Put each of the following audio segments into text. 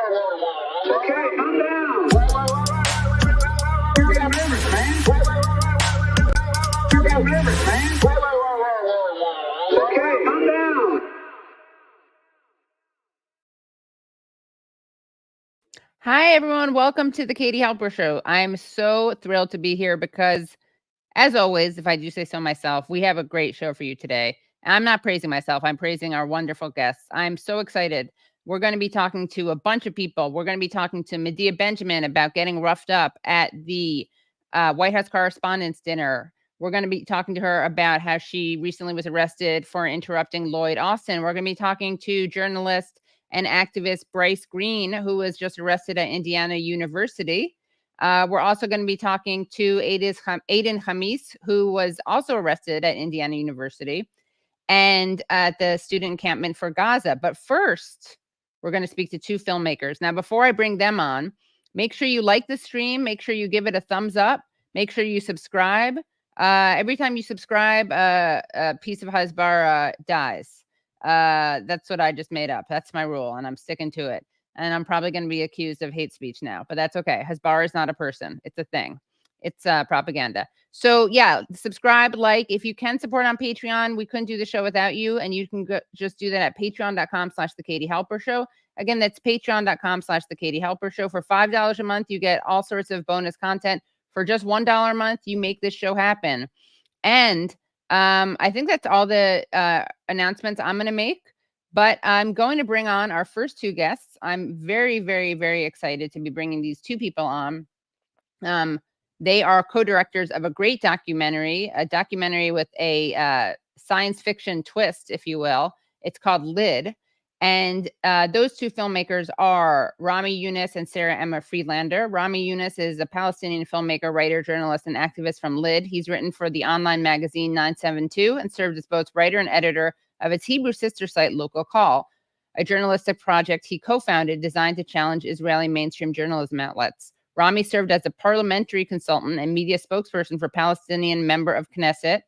Okay, calm down. You got rivers, man. You got rivers, man. Okay, calm down. Hi, everyone. Welcome to the Katie Halper Show. I'm so thrilled to be here because, as always, if I do say so myself, we have a great show for you today. I'm not praising myself. I'm praising our wonderful guests. I'm so excited. We're going to be talking to a bunch of people. We're going to be talking to Medea Benjamin about getting roughed up at the White House Correspondents dinner. We're going to be talking to her about how she recently was arrested for interrupting Lloyd Austin. We're going to be talking to journalist and activist Bryce Greene, who was just arrested at Indiana University. We're also going to be talking to Aidan Khamis, who was also arrested at Indiana University and at the student encampment for Gaza. But first, we're going to speak to two filmmakers. Now, before I bring them on, make sure you like the stream. Make sure you give it a thumbs up. Make sure you subscribe. Every time you subscribe, a piece of Hasbara dies. That's what I just made up. That's my rule, and I'm sticking to it. And I'm probably going to be accused of hate speech now, but that's okay. Hasbara is not a person. It's a thing. It's propaganda. So yeah, subscribe, like. If you can support on Patreon, we couldn't do the show without you, and you can just do that at patreon.com/The Katie Halper Show. Again, that's patreon.com/The Katie Halper Show. For $5 a month, you get all sorts of bonus content. For just $1 a month, you make this show happen. And I think that's all the announcements I'm going to make. But I'm going to bring on our first two guests. I'm very, very, very excited to be bringing these two people on. They are co-directors of a great documentary, with a science fiction twist, if you will. It's called Lid. And those two filmmakers are Rami Younis and Sarah Emma Friedlander. Rami Younis is a Palestinian filmmaker, writer, journalist, and activist from Lid. He's written for the online magazine 972 and served as both writer and editor of its Hebrew sister site, Local Call, a journalistic project he co-founded designed to challenge Israeli mainstream journalism outlets. Rami served as a parliamentary consultant and media spokesperson for Palestinian member of Knesset,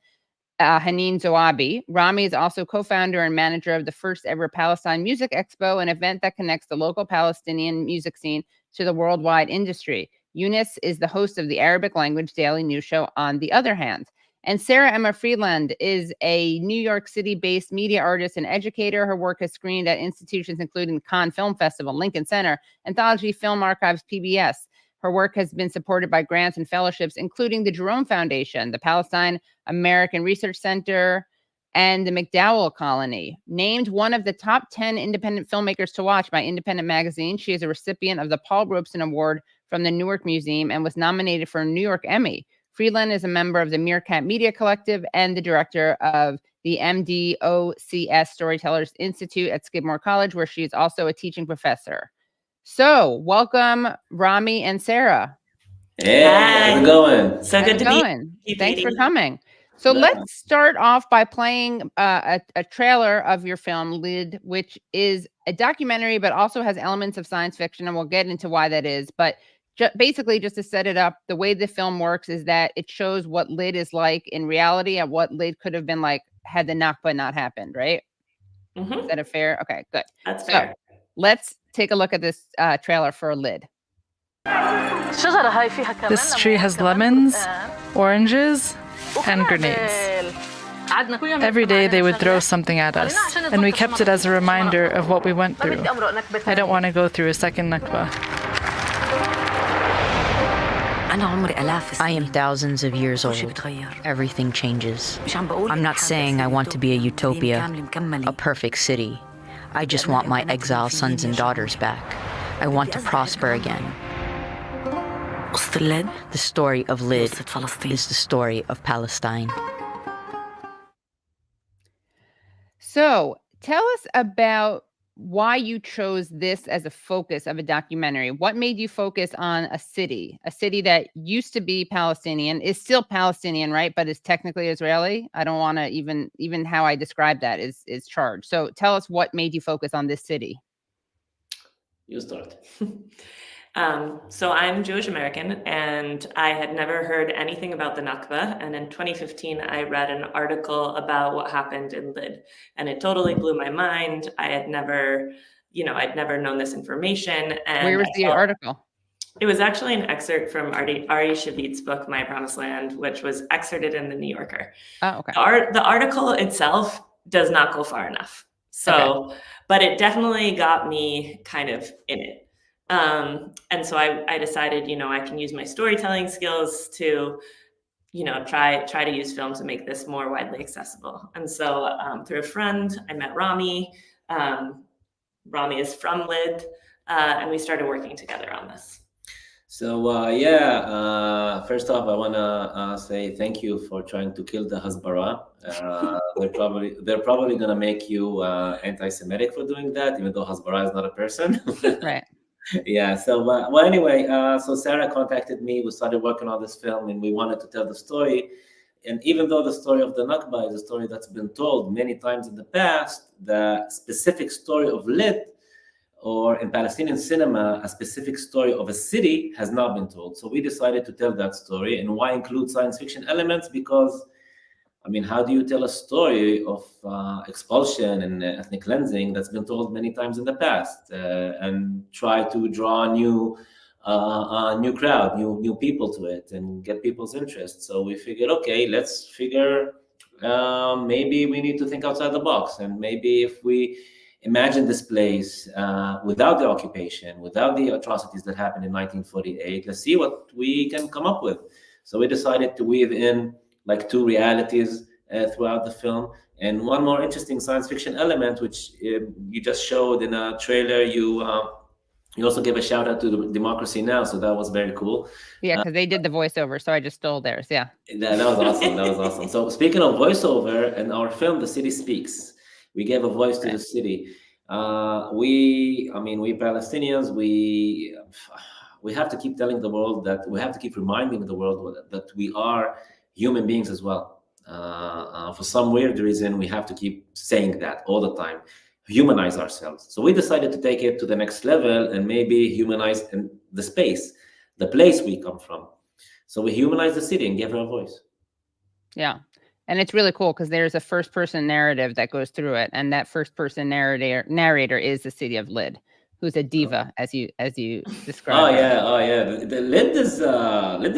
Haneen Zoabi. Rami is also co-founder and manager of the first ever Palestine Music Expo, an event that connects the local Palestinian music scene to the worldwide industry. Younis is the host of the Arabic language daily news show On the Other Hand. And Sarah Emma Friedland is a New York City-based media artist and educator. Her work has screened at institutions including Cannes Film Festival, Lincoln Center, Anthology Film Archives, PBS. Her work has been supported by grants and fellowships, including the Jerome Foundation, the Palestine American Research Center, and the McDowell Colony. Named one of the top 10 independent filmmakers to watch by Independent Magazine, she is a recipient of the Paul Robeson Award from the Newark Museum and was nominated for a New York Emmy. Friedland is a member of the Meerkat Media Collective and the director of the MDOCS Storytellers Institute at Skidmore College, where she is also a teaching professor. So, welcome, Rami and Sarah. Hey, how's it going? So good to be here. Thanks for coming. So let's start off by playing a trailer of your film, Lid, which is a documentary, but also has elements of science fiction, and we'll get into why that is. But basically, just to set it up, the way the film works is that it shows what Lid is like in reality and what Lid could have been like had the Nakba not happened, right? Mm-hmm. Is that a fair? Okay, good. That's fair. Let's take a look at this trailer for Lid. This tree has lemons, oranges, and grenades. Every day they would throw something at us, and we kept it as a reminder of what we went through. I don't want to go through a second Nakba. I am thousands of years old. Everything changes. I'm not saying I want to be a utopia, a perfect city. I just want my exiled sons and daughters back. I want to prosper again. The story of Lid is the story of Palestine. So, tell us about why you chose this as a focus of a documentary. What made you focus on a city that used to be Palestinian, is still Palestinian, right? But is technically Israeli. I don't want to even how I describe that is charged. So tell us what made you focus on this city. You start. So I'm Jewish American, and I had never heard anything about the Nakba. And in 2015, I read an article about what happened in Lid, and it totally blew my mind. I had never I'd never known this information. And where was the article? It was actually an excerpt from Ari Shavit's book, My Promised Land, which was excerpted in the New Yorker. Oh, okay. The article itself does not go far enough. So, but it definitely got me kind of in it. And so I decided, I can use my storytelling skills to, try to use film to make this more widely accessible. And so through a friend, I met Rami. Rami is from Lid, and we started working together on this. So first off, I want to say thank you for trying to kill the Hasbara. They're probably going to make you anti-Semitic for doing that, even though Hasbara is not a person. Right. Yeah. So well, anyway, so Sarah contacted me. We started working on this film, and we wanted to tell the story. And even though the story of the Nakba is a story that's been told many times in the past, the specific story of Lid, or in Palestinian cinema, a specific story of a city has not been told. So we decided to tell that story. And why include science fiction elements? Because, how do you tell a story of expulsion and ethnic cleansing that's been told many times in the past, and try to draw a new crowd, new people to it, and get people's interest? So we figured, okay, let's figure, maybe we need to think outside the box. And maybe if we imagine this place without the occupation, without the atrocities that happened in 1948, let's see what we can come up with. So we decided to weave in like two realities throughout the film. And one more interesting science fiction element, which you just showed in a trailer, you also gave a shout out to Democracy Now! So that was very cool. Yeah, because they did the voiceover, so I just stole theirs. Yeah. That was awesome. That was awesome. So speaking of voiceover, in our film, The City Speaks, we gave a voice to the city. We Palestinians, we have to keep telling the world that we have to keep reminding the world that we are human beings as well. For some weird reason, we have to keep saying that all the time, humanize ourselves. So we decided to take it to the next level and maybe humanize the space, the place we come from. So we humanized the city and gave her a voice. Yeah. And it's really cool because there's a first-person narrative that goes through it, and that first-person narrator is the city of Lid, who's a diva, as you described. Oh yeah. The Lid is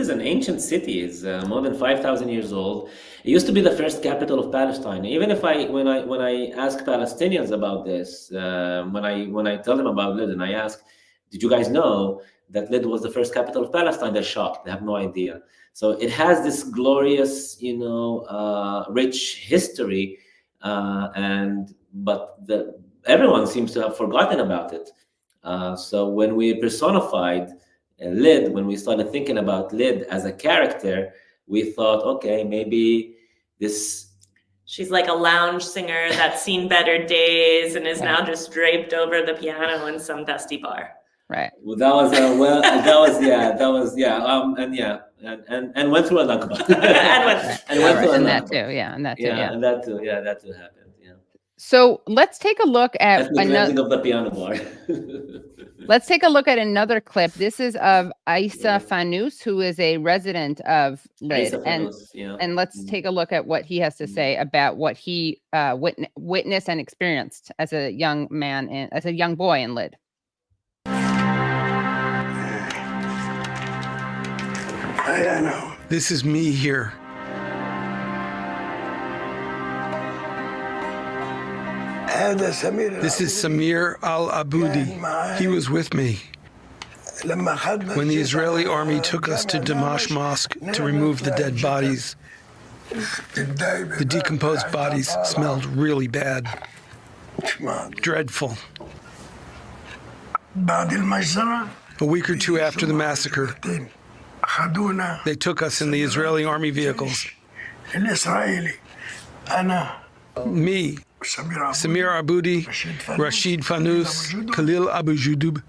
an ancient city. It's more than 5,000 years old. It used to be the first capital of Palestine. Even if when I ask Palestinians about this, when I tell them about Lid and I ask, did you guys know that Lid was the first capital of Palestine? They're shocked. They have no idea. So it has this glorious, rich history, but everyone seems to have forgotten about it. So when we personified Lid, when we started thinking about Lid as a character, we thought, okay, maybe this. She's like a lounge singer that's seen better days and is now just draped over the piano in some dusty bar. Right. Well, and went through a Nakba. And that too happened. Yeah. So let's take a look at another of the piano bar. Let's take a look at another clip. This is of Isa Fanous, who is a resident of Lid, and let's take a look at what he has to say about what he witnessed and experienced as a young man as a young boy in Lid. I know. This is me here. This is Samir al-Aboudi. He was with me when the Israeli army took us to Damash Mosque to remove the dead bodies. The decomposed bodies smelled really bad. Dreadful. A week or two after the massacre, they took us in the Israeli army vehicles. Me, Samir Aboudi, Rashid Fanous, Khalil Abu Judub.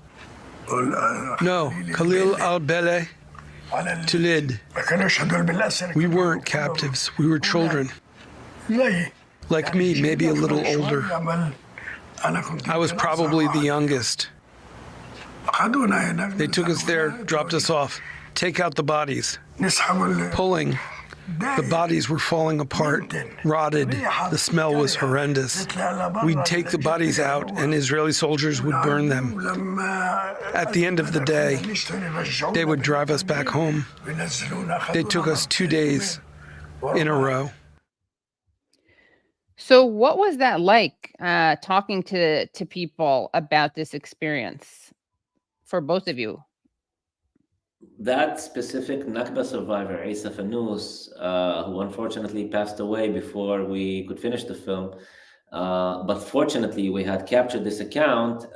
No, Khalil al-Bele, to Lid. We weren't captives, we were children. Like me, maybe a little older. I was probably the youngest. They took us there, dropped us off. Take out the bodies. Pulling. The bodies were falling apart, rotted. The smell was horrendous. We'd take the bodies out, and Israeli soldiers would burn them. At the end of the day, they would drive us back home. They took us 2 days in a row. So what was that like, talking to people about this experience for both of you? That specific Nakba survivor, Isa Fanous, who unfortunately passed away before we could finish the film, but fortunately we had captured this account.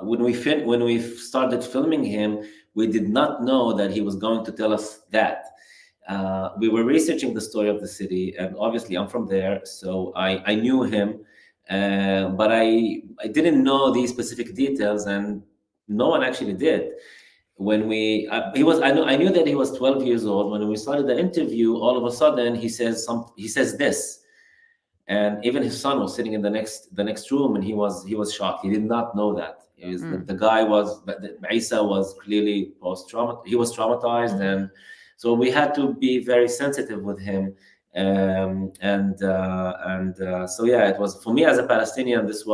When we started filming him, we did not know that he was going to tell us that. We were researching the story of the city, and obviously I'm from there, so I knew him, but I didn't know these specific details, and no one actually did. When I knew that he was 12 years old. When we started the interview, all of a sudden he says this, and even his son was sitting in the next room, and he was shocked. He did not know that. The guy Isa was clearly post-traumatized. He was traumatized, and so we had to be very sensitive with him. So yeah, it was, for me as a Palestinian, this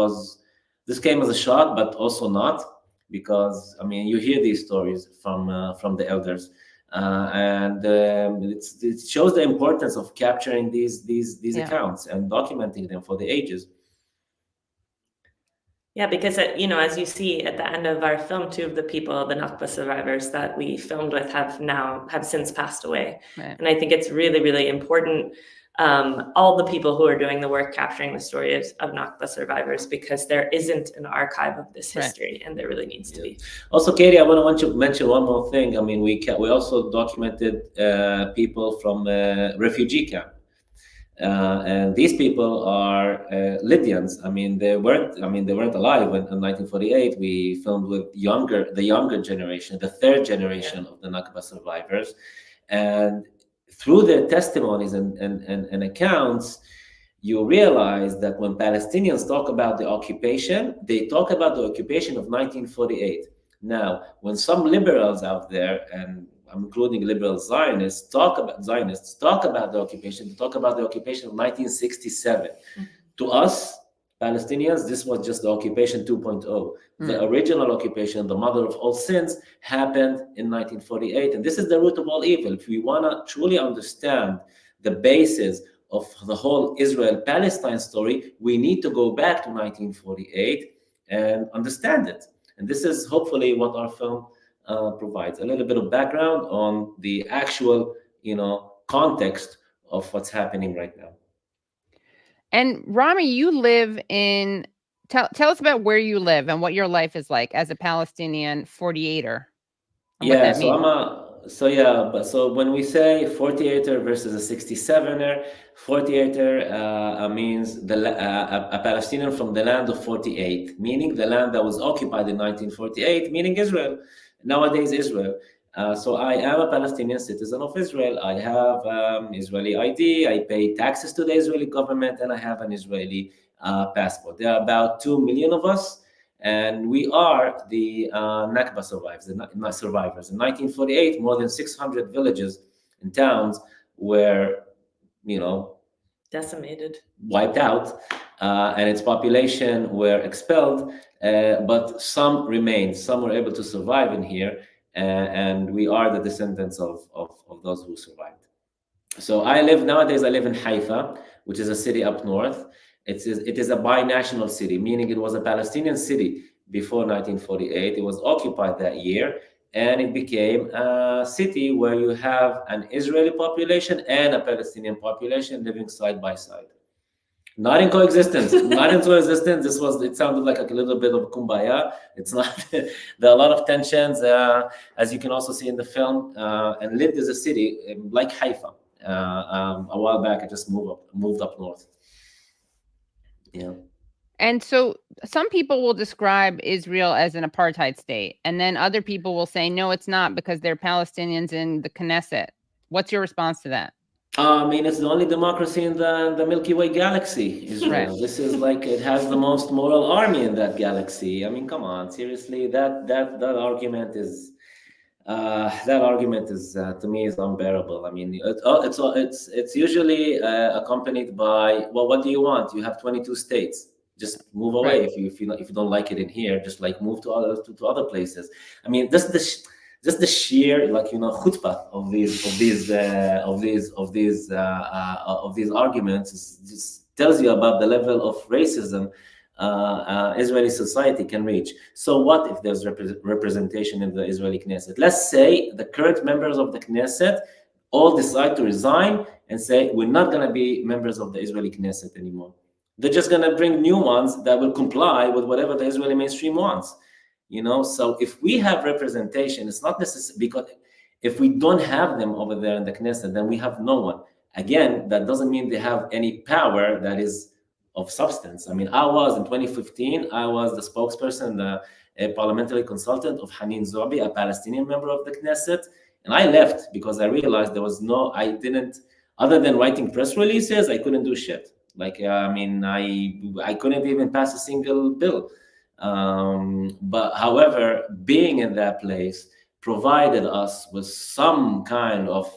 came as a shock, but also not. Because I mean, you hear these stories from the elders, and it shows the importance of capturing these accounts and documenting them for the ages. Yeah, because as you see at the end of our film, 2 of the people, the Nakba survivors that we filmed with, have since passed away, right. And I think it's really, really important. All the people who are doing the work capturing the stories of Nakba survivors, because there isn't an archive of this history, right. And there really needs to be. Also, Katie, I want to mention one more thing. I mean, we also documented people from refugee camp, and these people are Lydians. I mean, they weren't alive in 1948. We filmed with the younger generation, the 3rd generation of the Nakba survivors, and through their testimonies and accounts, you realize that when Palestinians talk about the occupation, they talk about the occupation of 1948. Now, when some liberals out there, and I'm including liberal Zionists, talk about the occupation, they talk about the occupation of 1967. Mm-hmm. To us, Palestinians, this was just the occupation 2.0. Mm-hmm. The original occupation, the mother of all sins, happened in 1948. And this is the root of all evil. If we want to truly understand the basis of the whole Israel-Palestine story, we need to go back to 1948 and understand it. And this is hopefully what our film provides, a little bit of background on the actual, context of what's happening right now. And Rami, you live in, tell us about where you live and what your life is like as a Palestinian 48er. Yeah, so when we say 48er versus a 67er, 48er means a Palestinian from the land of 48, meaning the land that was occupied in 1948, meaning Israel, nowadays Israel. So I am a Palestinian citizen of Israel. I have Israeli ID. I pay taxes to the Israeli government, and I have an Israeli passport. There are about 2 million of us, and we are the Nakba survivors. In 1948, more than 600 villages and towns were, decimated, wiped out, and its population were expelled. But some remained. Some were able to survive in here. And we are the descendants of those who survived. So nowadays I live in Haifa, which is a city up north. It is a binational city, meaning it was a Palestinian city before 1948. It was occupied that year, and it became a city where you have an Israeli population and a Palestinian population living side by side. Not in coexistence. It sounded like a little bit of kumbaya. It's not. There are a lot of tensions, as you can also see in the film. And Lid is a city like Haifa. A while back, I just moved up north. Yeah. And so some people will describe Israel as an apartheid state, and then other people will say, no, it's not, because they're Palestinians in the Knesset. What's your response to that? I mean, it's the only democracy in the Milky Way galaxy, Israel. Right. This is like, it has the most moral army in that galaxy. I mean, come on, seriously, that argument is, That argument is, to me, is unbearable. I mean, it's usually accompanied by, well, what do you want? You have 22 states. Just move away. Right. If you don't like it in here, just like move to other places. I mean, just the sheer, like, chutzpah of these arguments just tells you about the level of racism Israeli society can reach. So what if there's representation in the Israeli Knesset? Let's say the current members of the Knesset all decide to resign and say, we're not going to be members of the Israeli Knesset anymore. They're just going to bring new ones that will comply with whatever the Israeli mainstream wants. So if we have representation, it's not necessary, because if we don't have them over there in the Knesset, then we have no one. Again, that doesn't mean they have any power that is of substance. I mean, in 2015, I was the spokesperson, a parliamentary consultant of Hanin Zobi, a Palestinian member of the Knesset. And I left because I realized other than writing press releases, I couldn't do shit. Like, I couldn't even pass a single bill. But however, being in that place provided us with some kind of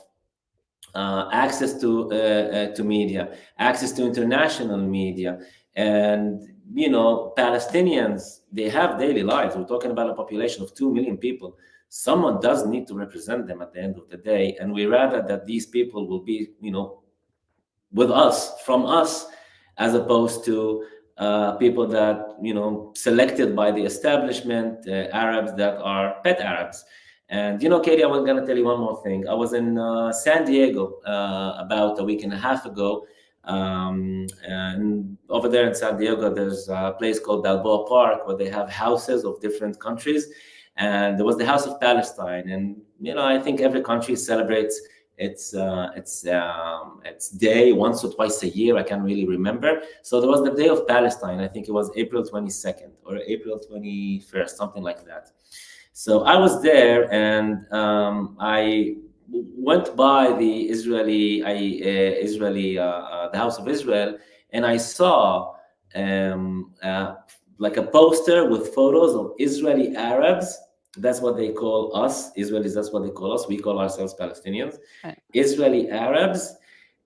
access to media, access to international media. And, Palestinians, they have daily lives. We're talking about a population of 2 million people. Someone does need to represent them at the end of the day. And we rather that these people will be, with us, from us, as opposed to people that, selected by the establishment, Arabs that are pet Arabs. And, Katie, I was going to tell you one more thing. I was in San Diego about a week and a half ago. And over there in San Diego, there's a place called Balboa Park where they have houses of different countries. And there was the House of Palestine. And, I think every country celebrates its day once or twice a year. I can't really remember. So there was the Day of Palestine. I think it was April 22nd or April 21st, something like that. So I was there, and I went by the the House of Israel, and I saw like a poster with photos of Israeli Arabs. That's what they call us, Israelis. That's what they call us. We call ourselves Palestinians, right. Israeli Arabs,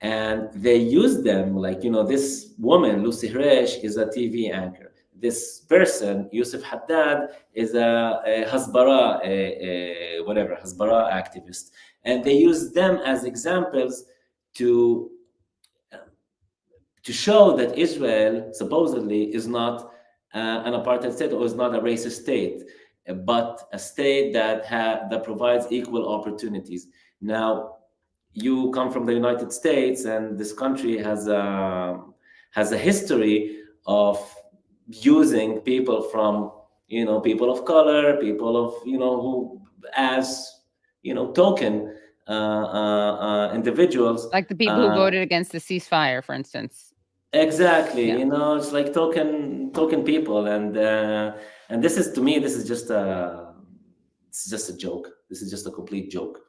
and they use them like, this woman, Lucy Hresh, is a TV anchor. This person, Yusuf Haddad, is a Hasbara, Hasbara activist. And they use them as examples to show that Israel supposedly is not an apartheid state, or is not a racist state, but a state that provides equal opportunities. Now, you come from the United States, and this country has a history of using people from, people of color, people of, who as, token individuals. Like the people who voted against the ceasefire, for instance. Exactly. Yeah. It's like token people. And this is, to me, this is just a joke. This is just a complete joke.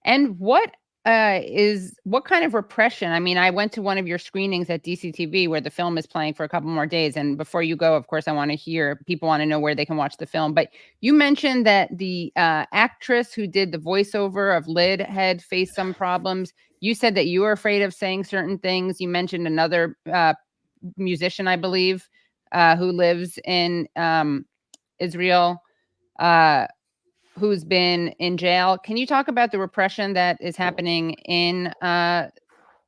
And what kind of repression? I mean, I went to one of your screenings at DCTV where the film is playing for a couple more days. And before you go, of course, I want to hear, people want to know where they can watch the film. But you mentioned that the actress who did the voiceover of Lyd had faced some problems. You said that you were afraid of saying certain things. You mentioned another musician, I believe, who lives in Israel, who's been in jail. Can you talk about the repression that is happening in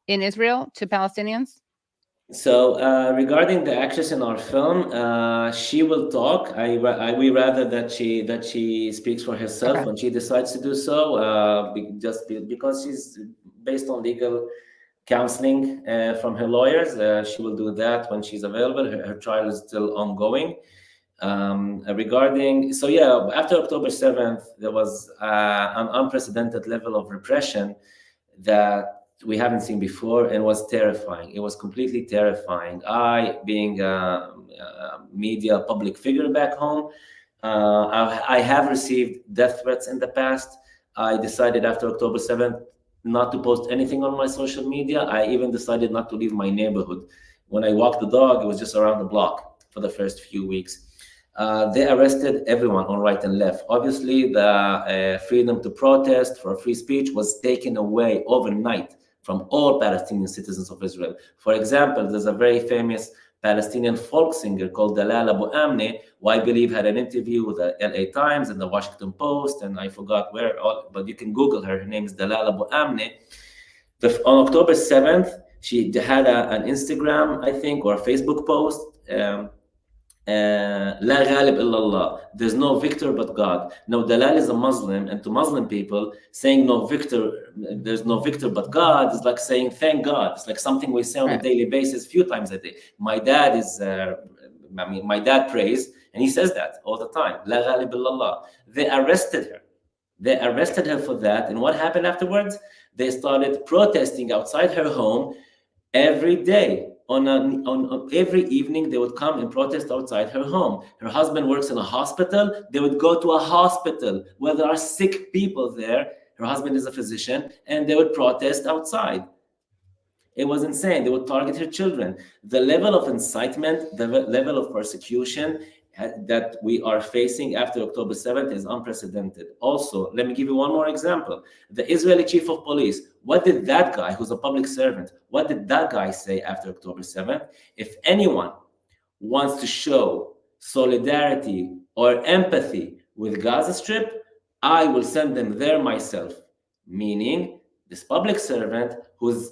Israel to Palestinians? So regarding the actress in our film, she will talk. We rather that she speaks for herself, okay, when she decides to do so, because she's based on legal counseling from her lawyers. She will do that when she's available. Her trial is still ongoing. After October 7th, there was an unprecedented level of repression that we haven't seen before, and was terrifying. It was completely terrifying. I, being a media public figure back home, I have received death threats in the past. I decided after October 7th not to post anything on my social media. I even decided not to leave my neighborhood. When I walked the dog, it was just around the block for the first few weeks. They arrested everyone on right and left. Obviously, the freedom to protest for free speech was taken away overnight from all Palestinian citizens of Israel. For example, there's a very famous Palestinian folk singer called Dalal Abu Amne, who I believe had an interview with the LA Times and the Washington Post, and I forgot where, but you can Google her. Her name is Dalal Abu Amne. On October 7th, she had an Instagram, I think, or a Facebook post. La ghalib illallah. There's no victor but God. Now, Dalal is a Muslim, and to Muslim people, saying there's no victor but God is like saying thank God. It's like something we say on a daily basis, few times a day. My dad my dad prays, and he says that all the time. La ghalib illallah. They arrested her for that, and what happened afterwards? They started protesting outside her home every day. On every evening, they would come and protest outside her home. Her husband works in a hospital. They would go to a hospital where there are sick people there. Her husband is a physician, and they would protest outside. It was insane. They would target her children. The level of incitement, the level of persecution that we are facing after October 7th is unprecedented. Also, let me give you one more example. The Israeli chief of police, what did that guy, who's a public servant, what did that guy say after October 7th? If anyone wants to show solidarity or empathy with Gaza Strip, I will send them there myself. Meaning, this public servant who's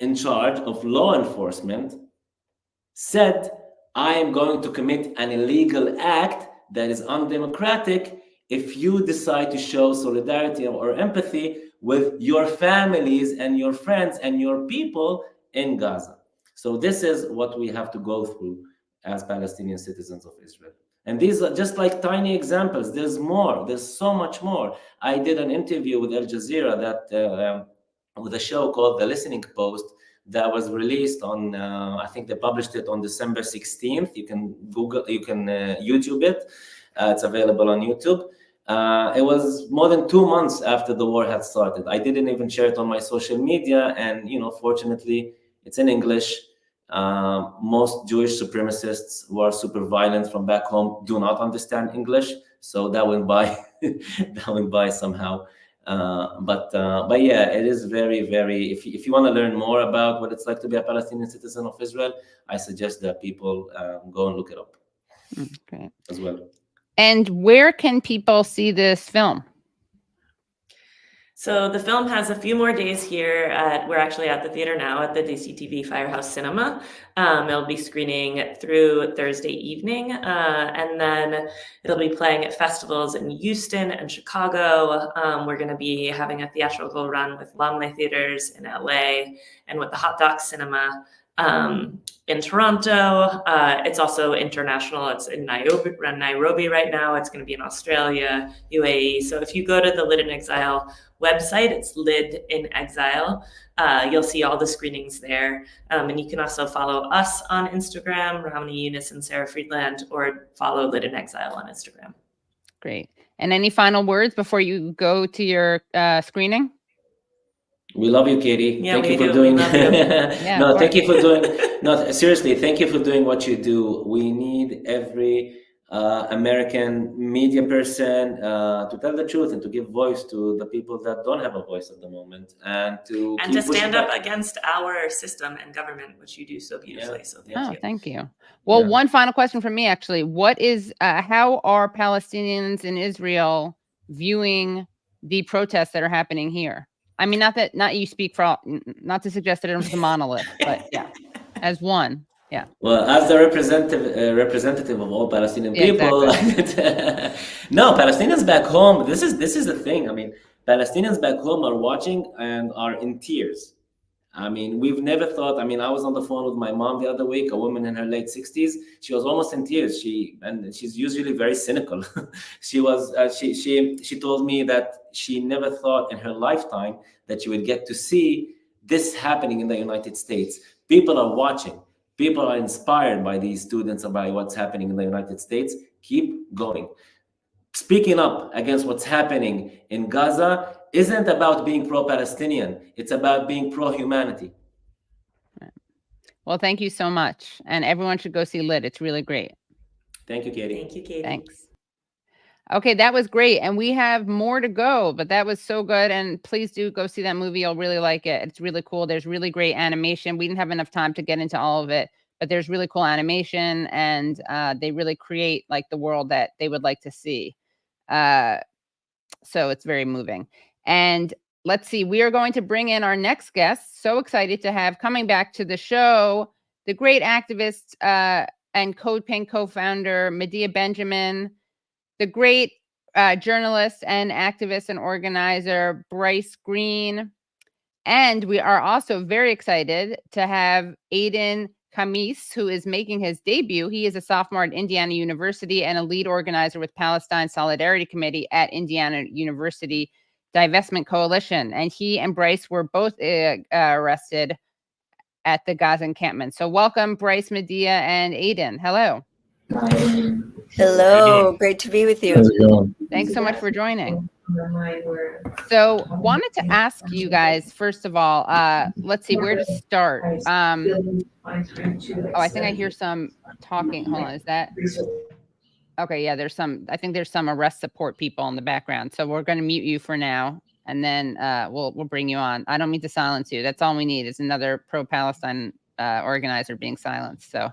in charge of law enforcement said, I am going to commit an illegal act that is undemocratic if you decide to show solidarity or empathy with your families and your friends and your people in Gaza. So this is what we have to go through as Palestinian citizens of Israel. And these are just like tiny examples. There's more. There's so much more. I did an interview with Al Jazeera with a show called The Listening Post, that was released on, I think they published it on December 16th. You can YouTube it. It's available on YouTube. It was more than 2 months after the war had started. I didn't even share it on my social media. And, fortunately, it's in English. Most Jewish supremacists who are super violent from back home do not understand English. So that went by, somehow. But yeah, it is very, very, if you want to learn more about what it's like to be a Palestinian citizen of Israel, I suggest that people go and look it up as well. And where can people see this film? So the film has a few more days here. We're actually at the theater now at the DCTV Firehouse Cinema. It'll be screening through Thursday evening, and then it'll be playing at festivals in Houston and Chicago. We're going to be having a theatrical run with Lamley Theaters in LA and with the Hot Docs Cinema in Toronto. It's also international. It's in Nairobi right now. It's going to be in Australia, UAE. So if you go to the Lit in Exile website, it's Lit in Exile. You'll see all the screenings there. And you can also follow us on Instagram, Rami Younis and Sarah Friedland, or follow Lit in Exile on Instagram. Great. And any final words before you go to your screening? We love you, Katie. Yeah, thank you for doing. Yeah, no, thank you for doing. No, seriously, thank you for doing what you do. We need every American media person to tell the truth and to give voice to the people that don't have a voice at the moment, and to stand up against our system and government, which you do so beautifully. Yeah. So thank you. Thank you. Well, one final question from me, actually. What is how are Palestinians in Israel viewing the protests that are happening here? I mean, not you speak for all, not to suggest that it was a monolith, but yeah, as one. Yeah. Well, as the representative of all Palestinian people, exactly. No, Palestinians back home. This is the thing. I mean, Palestinians back home are watching and are in tears. I mean, we've never thought. I mean, I was on the phone with my mom the other week, a woman in her late 60s. She was almost in tears. She's usually very cynical. She told me that she never thought in her lifetime that she would get to see this happening in the United States. People are watching. People are inspired by these students and by what's happening in the United States. Keep going. Speaking up against what's happening in Gaza isn't about being pro-Palestinian. It's about being pro-humanity. Well, thank you so much. And everyone should go see Lit. It's really great. Thank you, Katie. Thank you, Katie. Thanks. Okay, that was great. And we have more to go, but that was so good. And please do go see that movie. You'll really like it. It's really cool. There's really great animation. We didn't have enough time to get into all of it, but there's really cool animation, and they really create like the world that they would like to see. So it's very moving. And let's see, we are going to bring in our next guest. So excited to have coming back to the show, the great activist and Code Pink co-founder, Medea Benjamin, the great journalist and activist and organizer, Bryce Greene. And we are also very excited to have Aidan Khamis, who is making his debut. He is a sophomore at Indiana University and a lead organizer with Palestine Solidarity Committee at Indiana University Divestment Coalition. And he and Bryce were both arrested at the Gaza encampment. So welcome, Bryce, Medea, and Aidan. Hello. Hello, great to be with you. How's it going? Thanks so much for joining. So wanted to ask you guys, first of all, let's see where to start. Oh, I think I hear some talking. Hold on, is that? Okay, yeah, I think there's some arrest support people in the background. So we're going to mute you for now, and then we'll bring you on. I don't mean to silence you. That's all we need is another pro-Palestine organizer being silenced. So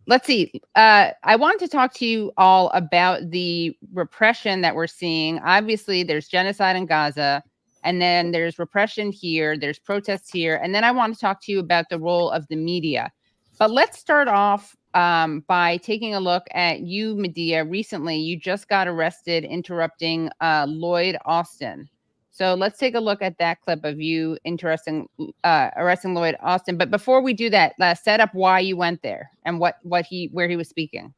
let's see. I wanted to talk to you all about the repression that we're seeing. Obviously, there's genocide in Gaza, and then there's repression here. There's protests here. And then I want to talk to you about the role of the media. But let's start off by taking a look at you, Medea. Recently, you just got arrested interrupting Lloyd Austin. So let's take a look at that clip of you arresting Lloyd Austin. But before we do that, set up why you went there and where he was speaking.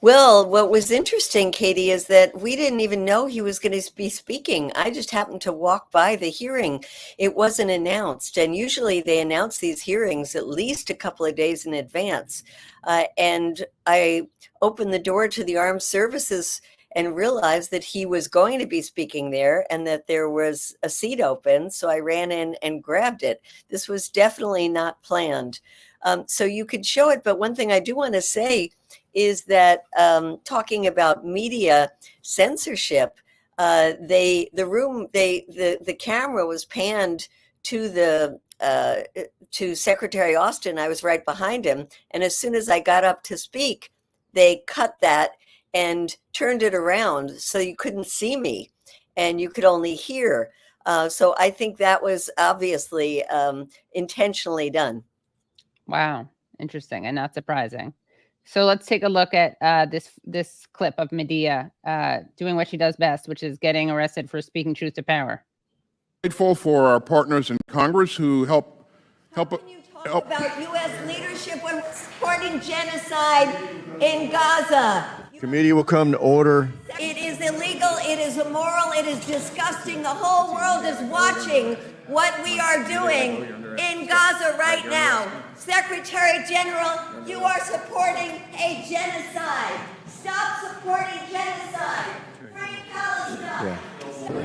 Well, what was interesting, Katie, is that we didn't even know he was going to be speaking. I just happened to walk by the hearing. It wasn't announced. And usually they announce these hearings at least a couple of days in advance. And I opened the door to the armed services and realized that he was going to be speaking there and that there was a seat open. So I ran in and grabbed it. This was definitely not planned. So you could show it. But one thing I do want to say is that talking about media censorship, the camera was panned to to Secretary Austin. I was right behind him. And as soon as I got up to speak, they cut that and turned it around so you couldn't see me and you could only hear. So I think that was obviously intentionally done. Wow. Interesting and not surprising. So let's take a look at this clip of Medea doing what she does best, which is getting arrested for speaking truth to power. Grateful for our partners in Congress who help. Can you talk about U.S. leadership when supporting genocide in Gaza? Committee will come to order. It is illegal, it is immoral, it is disgusting. The whole world is watching what we are doing in Gaza right now. Secretary General, you are supporting a genocide. Stop supporting genocide. Free Palestine. Yeah.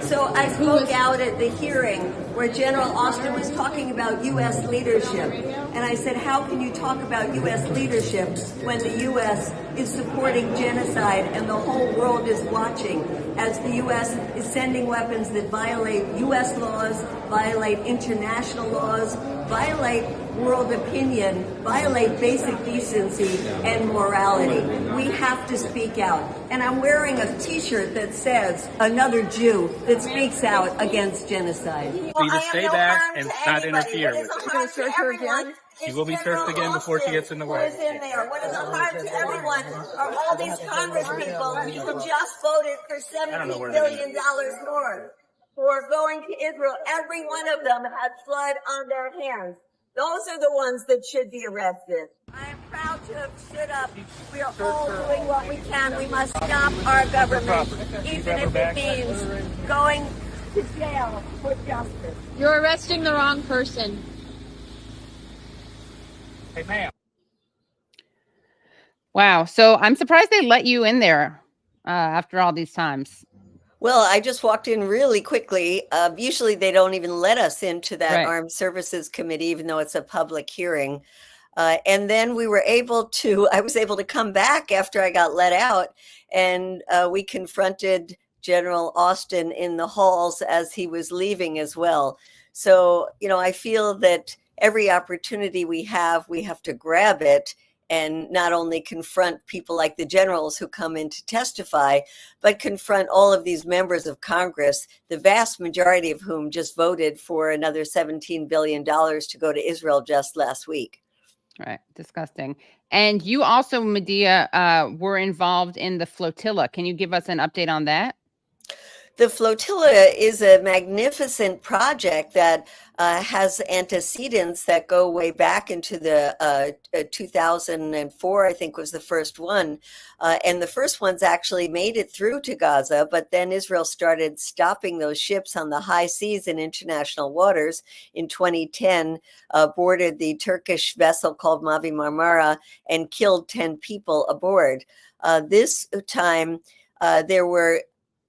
So I spoke out at the hearing where General Austin was talking about U.S. leadership. And I said, how can you talk about U.S. leadership when the U.S. is supporting genocide and the whole world is watching as the U.S. is sending weapons that violate U.S. laws, violate international laws, violate world opinion, violate basic decency and morality. We have to speak out. And I'm wearing a t-shirt that says, another Jew that speaks out against genocide. You need to stay back and not interfere with it. She will be searched again before she gets in the way. What is in there? What is the harm to everyone? Are all these Congress people who just voted for $70 billion more for going to Israel? Every one of them had blood on their hands. Those are the ones that should be arrested. I am proud to have stood up. We are all doing what we can. We must stop our government, even if it means going to jail for justice. You're arresting the wrong person. Hey, ma'am. Wow. So I'm surprised they let you in there after all these times. Well, I just walked in really quickly. Usually they don't even let us into that Right. Armed Services Committee, even though it's a public hearing. And then I was able to come back after I got let out, and we confronted General Austin in the halls as he was leaving as well. So, I feel that every opportunity we have to grab it and not only confront people like the generals who come in to testify, but confront all of these members of Congress, the vast majority of whom just voted for another $17 billion to go to Israel just last week. Right. Disgusting. And you also, Medea, were involved in the Flotilla. Can you give us an update on that? The Flotilla is a magnificent project that has antecedents that go way back into the 2004, I think was the first one. And the first ones actually made it through to Gaza, but then Israel started stopping those ships on the high seas in international waters. In 2010, boarded the Turkish vessel called Mavi Marmara and killed 10 people aboard. This time, there were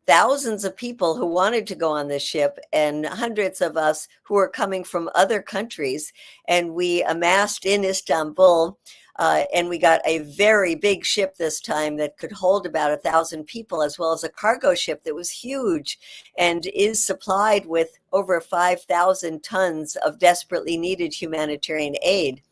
thousands of people who wanted to go on this ship and hundreds of us who were coming from other countries. And we amassed in Istanbul, and we got a very big ship this time that could hold about 1,000 people, as well as a cargo ship that was huge and is supplied with over 5,000 tons of desperately needed humanitarian aid.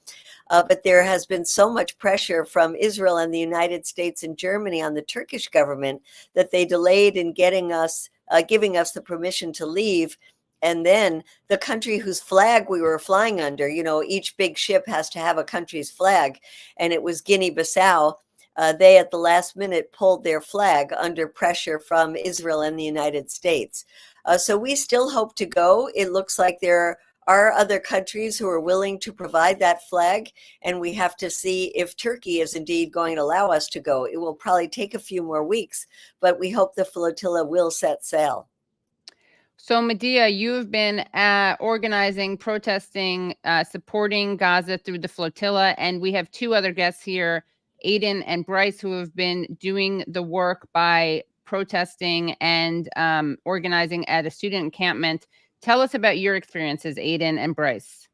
But there has been so much pressure from Israel and the United States and Germany on the Turkish government that they delayed in giving us the permission to leave. And then the country whose flag we were flying under, each big ship has to have a country's flag, and it was Guinea-Bissau. They at the last minute pulled their flag under pressure from Israel and the United States. So we still hope to go. It looks like there are other countries who are willing to provide that flag, and we have to see if Turkey is indeed going to allow us to go. It will probably take a few more weeks, but we hope the flotilla will set sail. So, Medea, you've been organizing, protesting, supporting Gaza through the flotilla, and we have two other guests here, Aidan and Bryce, who have been doing the work by protesting and organizing at a student encampment. Tell us about your experiences, Aidan and Bryce.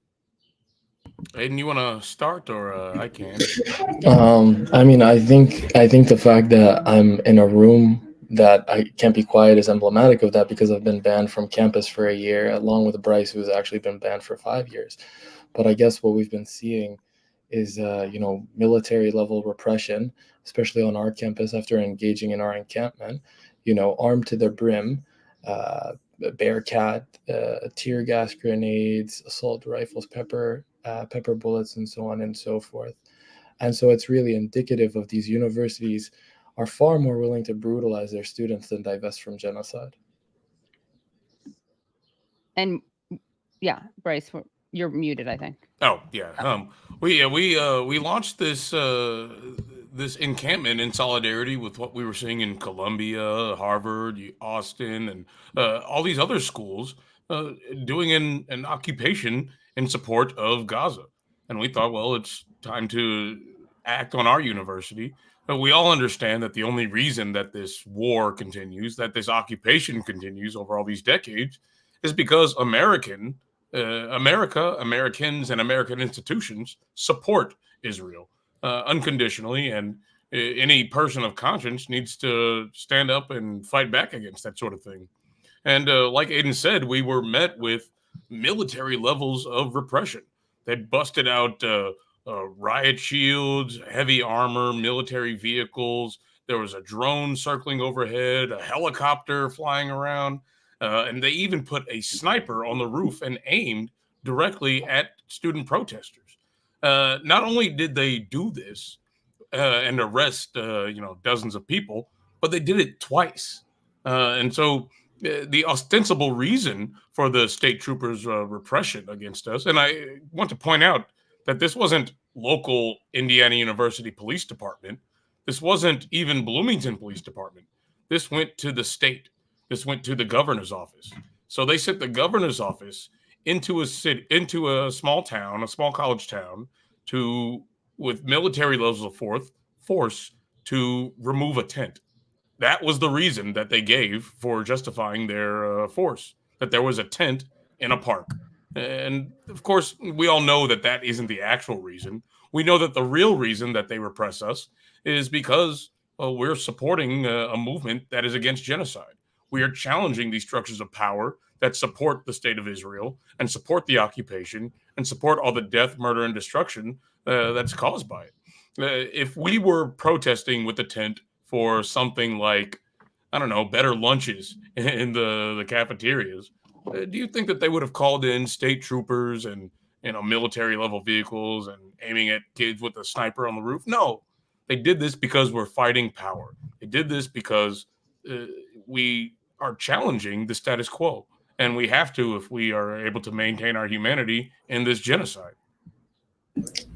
Aidan, you want to start, or I can? I think the fact that I'm in a room that I can't be quiet is emblematic of that, because I've been banned from campus for a year, along with Bryce, who's actually been banned for 5 years. But I guess what we've been seeing is, military level repression, especially on our campus after engaging in our encampment, armed to the brim, Bearcat, tear gas grenades, assault rifles, pepper bullets, and so on and so forth. And so it's really indicative of these universities are far more willing to brutalize their students than divest from genocide. And yeah, Bryce, you're muted, I think. Oh yeah. We launched this this encampment in solidarity with what we were seeing in Columbia, Harvard, Austin, and all these other schools doing an occupation in support of Gaza. And we thought, well, it's time to act on our university. But we all understand that the only reason that this war continues, that this occupation continues over all these decades, is because Americans, and American institutions support Israel unconditionally, and any person of conscience needs to stand up and fight back against that sort of thing. And like Aidan said, we were met with military levels of repression. They busted out riot shields, heavy armor, military vehicles. There was a drone circling overhead, a helicopter flying around, and they even put a sniper on the roof and aimed directly at student protesters. Not only did they do this and arrest dozens of people, but they did it twice. And so the ostensible reason for the state troopers' repression against us, and I want to point out that this wasn't local Indiana University Police Department. This wasn't even Bloomington Police Department. This went to the state. This went to the governor's office. So they sent the governor's office into a city, into a small town, a small college town, with military levels of force to remove a tent. That was the reason that they gave for justifying their force, that there was a tent in a park. And of course, we all know that that isn't the actual reason. We know that the real reason that they repress us is because we're supporting a movement that is against genocide. We are challenging these structures of power that support the state of Israel and support the occupation and support all the death, murder, and destruction that's caused by it. If we were protesting with intent for something like, I don't know, better lunches in the cafeterias, do you think that they would have called in state troopers and military level vehicles and aiming at kids with a sniper on the roof? No, they did this because we're fighting power. They did this because we are challenging the status quo, and we have to if we are able to maintain our humanity in this genocide.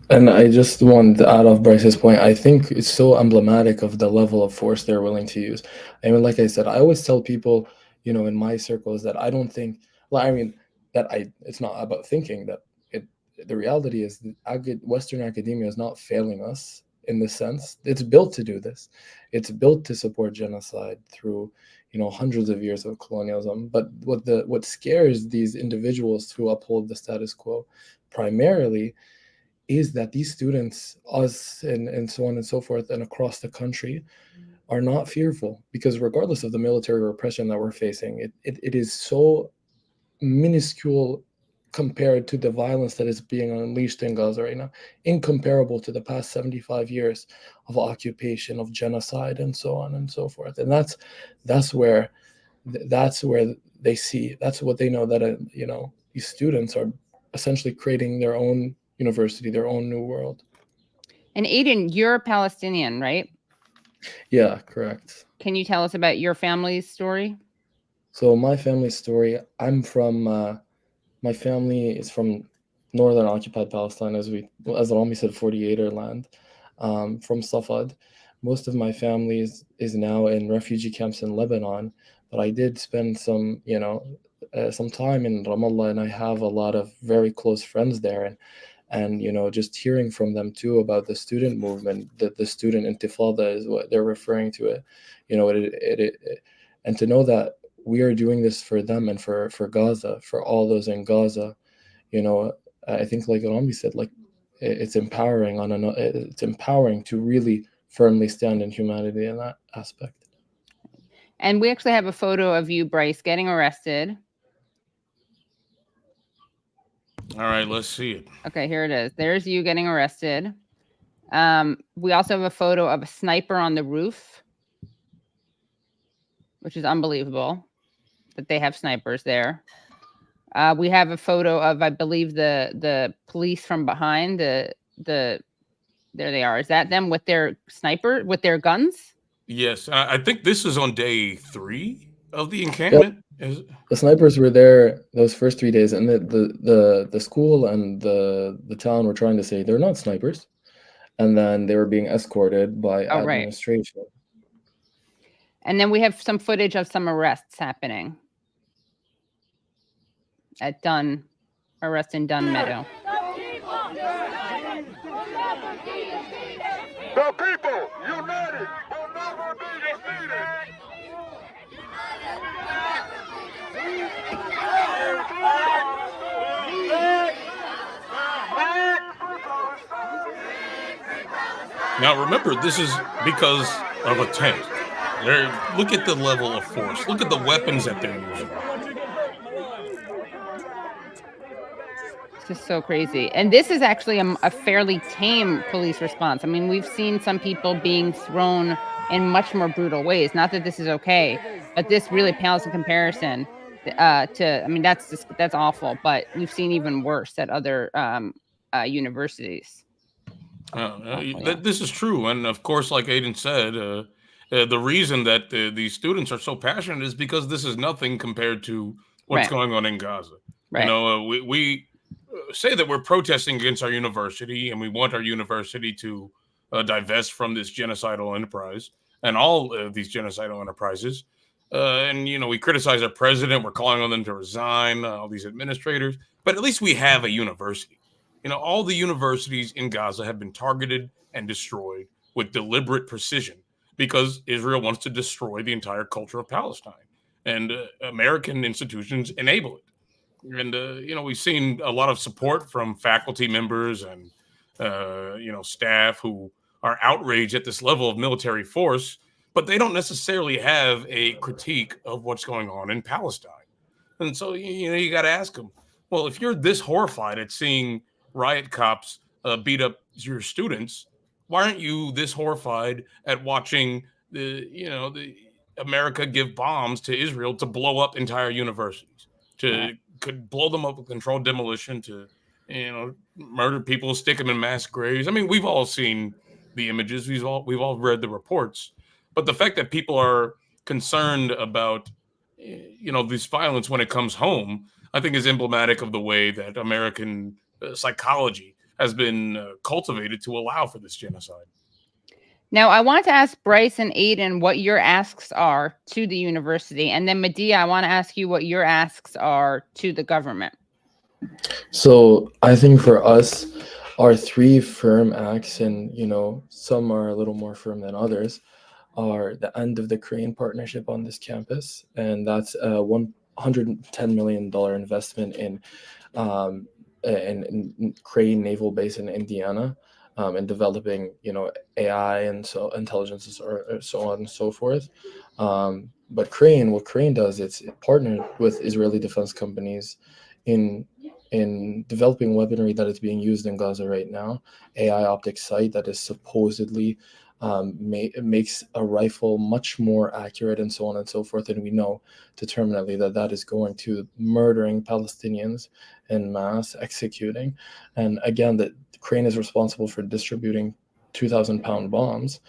And I just want to add off Bryce's point. I think it's so emblematic of the level of force they're willing to use. I mean, like I said, I always tell people, in my circles that I don't think, it's not about thinking that the reality is that Western academia is not failing us in this sense. It's built to do this. It's built to support genocide through, hundreds of years of colonialism. But what scares these individuals who uphold the status quo primarily is that these students, us and so on and so forth, and across the country are not fearful, because regardless of the military repression that we're facing, it is so minuscule compared to the violence that is being unleashed in Gaza right now, incomparable to the past 75 years of occupation, of genocide, and so on and so forth. And that's where they see, that's what they know, that these students are essentially creating their own university, their own new world. And Aidan, you're Palestinian, right? Yeah, correct. Can you tell us about your family's story? So my family's story, my family is from northern occupied Palestine, as Rami said, 48er land, from Safad. Most of my family is now in refugee camps in Lebanon, but I did spend some time in Ramallah, and I have a lot of very close friends there. And just hearing from them too about the student movement, that the student intifada is what they're referring to it, and to know that we are doing this for them and for Gaza, for all those in Gaza. I think, like Rami said, it's empowering it's empowering to really firmly stand in humanity in that aspect. And we actually have a photo of you, Bryce, getting arrested. All right, let's see it. Okay, here it is. There's you getting arrested. We also have a photo of a sniper on the roof, which is unbelievable that they have snipers there. We have a photo of, I believe, the police from behind. There they are. Is that them with their with their guns? Yes, I think this is on day 3 of the encampment. Yep. The snipers were there those first 3 days, and the school and the town were trying to say they're not snipers, and then they were being escorted by administration. Right. And then we have some footage of some arrests happening at arrest in Dunn Meadow. The people united will never be defeated. Now remember, this is because of a tent. Look at the level of force. Look at the weapons that they're using. It's just so crazy. And this is actually a fairly tame police response. I mean, we've seen some people being thrown in much more brutal ways. Not that this is okay, but this really pales in comparison I mean, that's awful, but we've seen even worse at other universities. This is true. And of course, like Aidan said, the reason that these students are so passionate is because this is nothing compared to what's going on in Gaza. Right. We say that we're protesting against our university and we want our university to divest from this genocidal enterprise and all these genocidal enterprises. And, we criticize our president. We're calling on them to resign, all these administrators. But at least we have a university. All the universities in Gaza have been targeted and destroyed with deliberate precision because Israel wants to destroy the entire culture of Palestine. And American institutions enable it. And, we've seen a lot of support from faculty members and staff who are outraged at this level of military force, but they don't necessarily have a critique of what's going on in Palestine. And so, you got to ask them, well, if you're this horrified at seeing riot cops beat up your students, why aren't you this horrified at watching the America give bombs to Israel to blow up entire universities, could blow them up with controlled demolition, to murder people, stick them in mass graves? I mean, we've all seen the images, we've all read the reports, but the fact that people are concerned about this violence when it comes home, I think is emblematic of the way that American psychology has been cultivated to allow for this genocide. Now, I want to ask Bryce and Aidan what your asks are to the university. And then Medea, I want to ask you what your asks are to the government. So I think for us, our three firm acts, and some are a little more firm than others, are the end of the Crane partnership on this campus, and that's a $110 million investment in Crane Naval Base in Indiana, and developing AI and so intelligence or so on and so forth. But what Crane does, it partnered with Israeli defense companies in developing weaponry that is being used in Gaza right now. AI optic sight that is supposedly makes a rifle much more accurate, and so on and so forth. And we know determinately that is going to murdering Palestinians en masse, executing. And again, that Crane is responsible for distributing 2,000-pound bombs.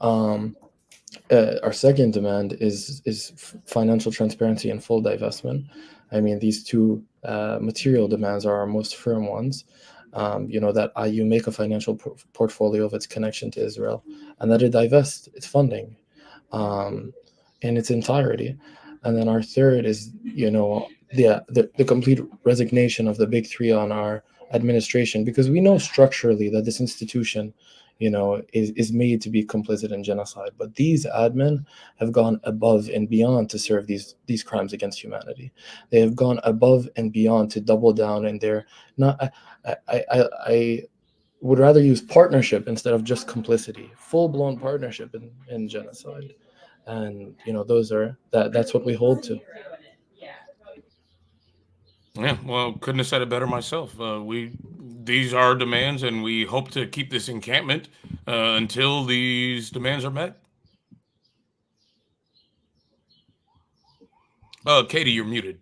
Our second demand is financial transparency and full divestment. I mean, these two material demands are our most firm ones. That IU make a financial portfolio of its connection to Israel, and that it divests its funding in its entirety. And then our third is, the complete resignation of the big three on our administration, because we know structurally that this institution, is made to be complicit in genocide. But these admin have gone above and beyond to serve these crimes against humanity. They have gone above and beyond to double down, and they're not. I would rather use partnership instead of just complicity, full-blown partnership in genocide. And that's what we hold to. Yeah, well, couldn't have said it better myself. These are demands, and we hope to keep this encampment until these demands are met. Katie, you're muted.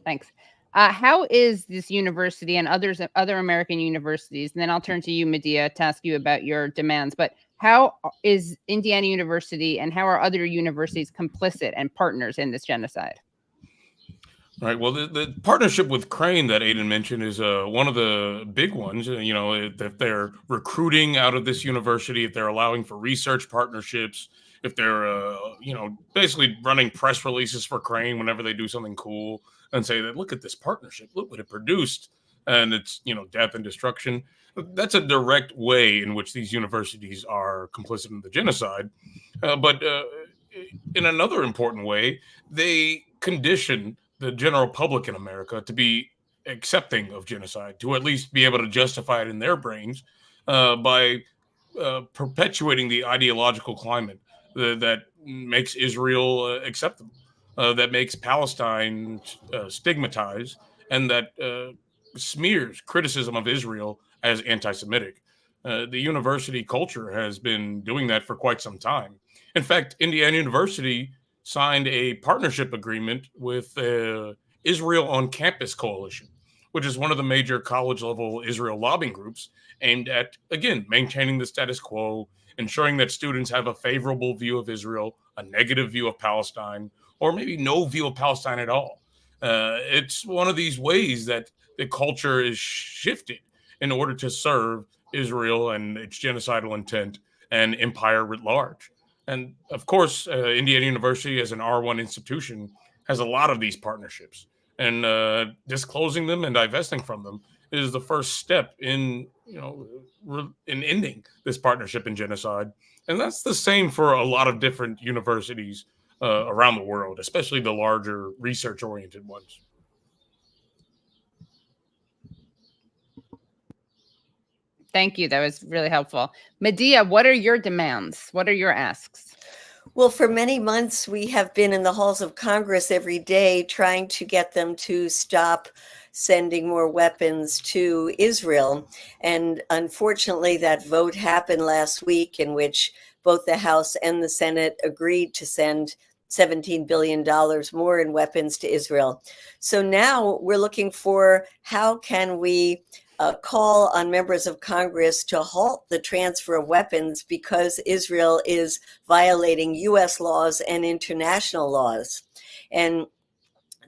Thanks. How is this university and other American universities, and then I'll turn to you, Medea, to ask you about your demands, but how is Indiana University and how are other universities complicit and partners in this genocide? All right. Well, the partnership with Crane that Aidan mentioned is one of the big ones. If they're recruiting out of this university, if they're allowing for research partnerships, if they're basically running press releases for Crane whenever they do something cool and say that, look at this partnership, look what it produced, and it's death and destruction. That's a direct way in which these universities are complicit in the genocide. But in another important way, they condition the general public in America to be accepting of genocide, to at least be able to justify it in their brains by perpetuating the ideological climate that makes Israel acceptable, that makes Palestine stigmatized, and that smears criticism of Israel as anti-Semitic. The university culture has been doing that for quite some time. In fact, Indiana University signed a partnership agreement with Israel on Campus Coalition, which is one of the major college-level Israel lobbying groups aimed at, again, maintaining the status quo, ensuring that students have a favorable view of Israel, a negative view of Palestine, or maybe no view of Palestine at all. It's one of these ways that the culture is shifted in order to serve Israel and its genocidal intent and empire writ large. And of course, Indiana University, as an R1 institution, has a lot of these partnerships. And disclosing them and divesting from them is the first step in, in ending this partnership in genocide. And that's the same for a lot of different universities around the world, especially the larger research-oriented ones. Thank you. That was really helpful. Medea, what are your demands? What are your asks? Well, for many months, we have been in the halls of Congress every day trying to get them to stop sending more weapons to Israel. And unfortunately, that vote happened last week in which both the House and the Senate agreed to send $17 billion more in weapons to Israel. So now we're looking for how can we call on members of Congress to halt the transfer of weapons because Israel is violating U.S. laws and international laws. And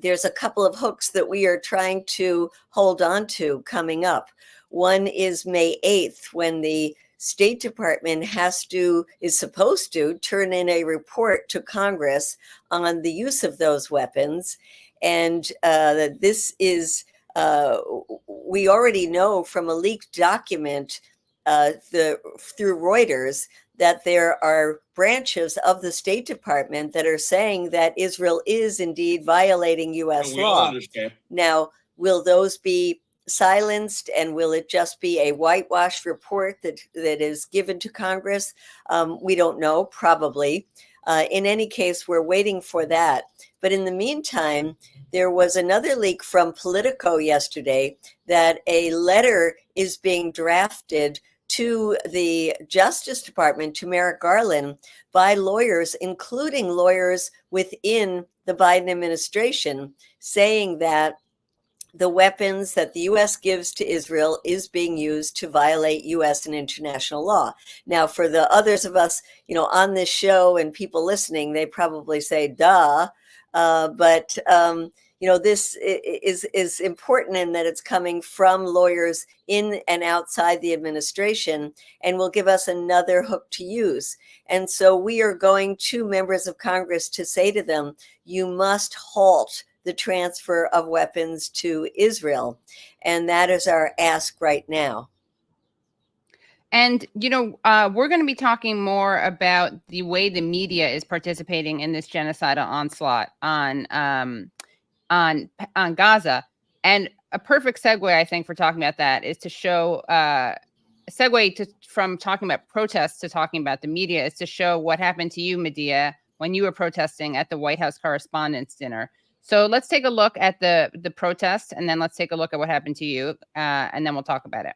there's a couple of hooks that we are trying to hold on to coming up. One is May 8th, when the State Department is supposed to turn in a report to Congress on the use of those weapons. And this is we already know from a leaked document through Reuters that there are branches of the State Department that are saying that Israel is indeed violating U.S. law. Now, will those be silenced, and will it just be a whitewashed report that is given to Congress? We don't know, probably. In any case, we're waiting for that. But in the meantime, there was another leak from Politico yesterday that a letter is being drafted to the Justice Department, to Merrick Garland, by lawyers, including lawyers within the Biden administration, saying that the weapons that the U.S. gives to Israel is being used to violate U.S. and international law. Now, for the others of us, on this show and people listening, they probably say, duh. But this is important in that it's coming from lawyers in and outside the administration and will give us another hook to use. And so we are going to members of Congress to say to them, you must halt the transfer of weapons to Israel. And that is our ask right now. And, we're going to be talking more about the way the media is participating in this genocidal onslaught on Gaza. And a perfect segue, I think, for talking about that is to show from talking about protests to talking about the media is to show what happened to you, Medea, when you were protesting at the White House Correspondents' dinner. So let's take a look at the protest, and then let's take a look at what happened to you, and then we'll talk about it.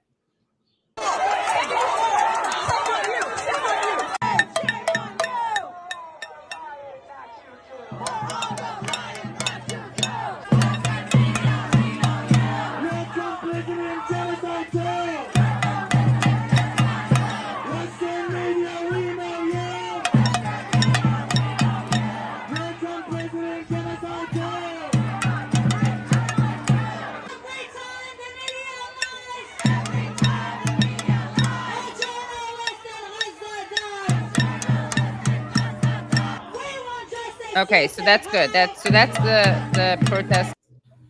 Okay, so that's good. That's the protest.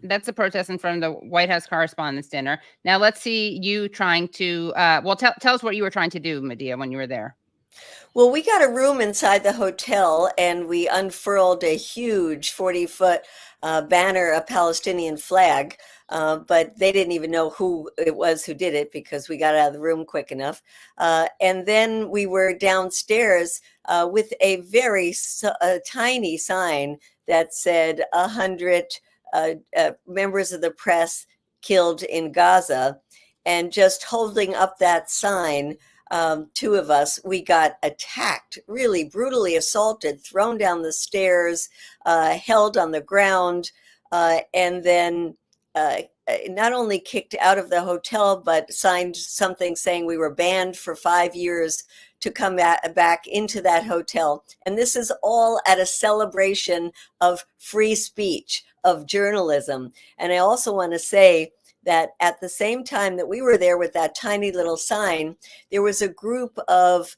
That's the protest in front of the White House Correspondents' dinner. Now let's see you trying to. Tell us what you were trying to do, Medea, when you were there. Well, we got a room inside the hotel, and we unfurled a huge 40-foot banner, a Palestinian flag. But they didn't even know who it was who did it because we got out of the room quick enough. And then we were downstairs with a very tiny sign that said 100 members of the press killed in Gaza. And just holding up that sign, two of us, we got attacked, really brutally assaulted, thrown down the stairs, held on the ground, and then not only kicked out of the hotel, but signed something saying we were banned for 5 years to come back into that hotel. And this is all at a celebration of free speech, of journalism. And I also want to say that at the same time that we were there with that tiny little sign, there was a group of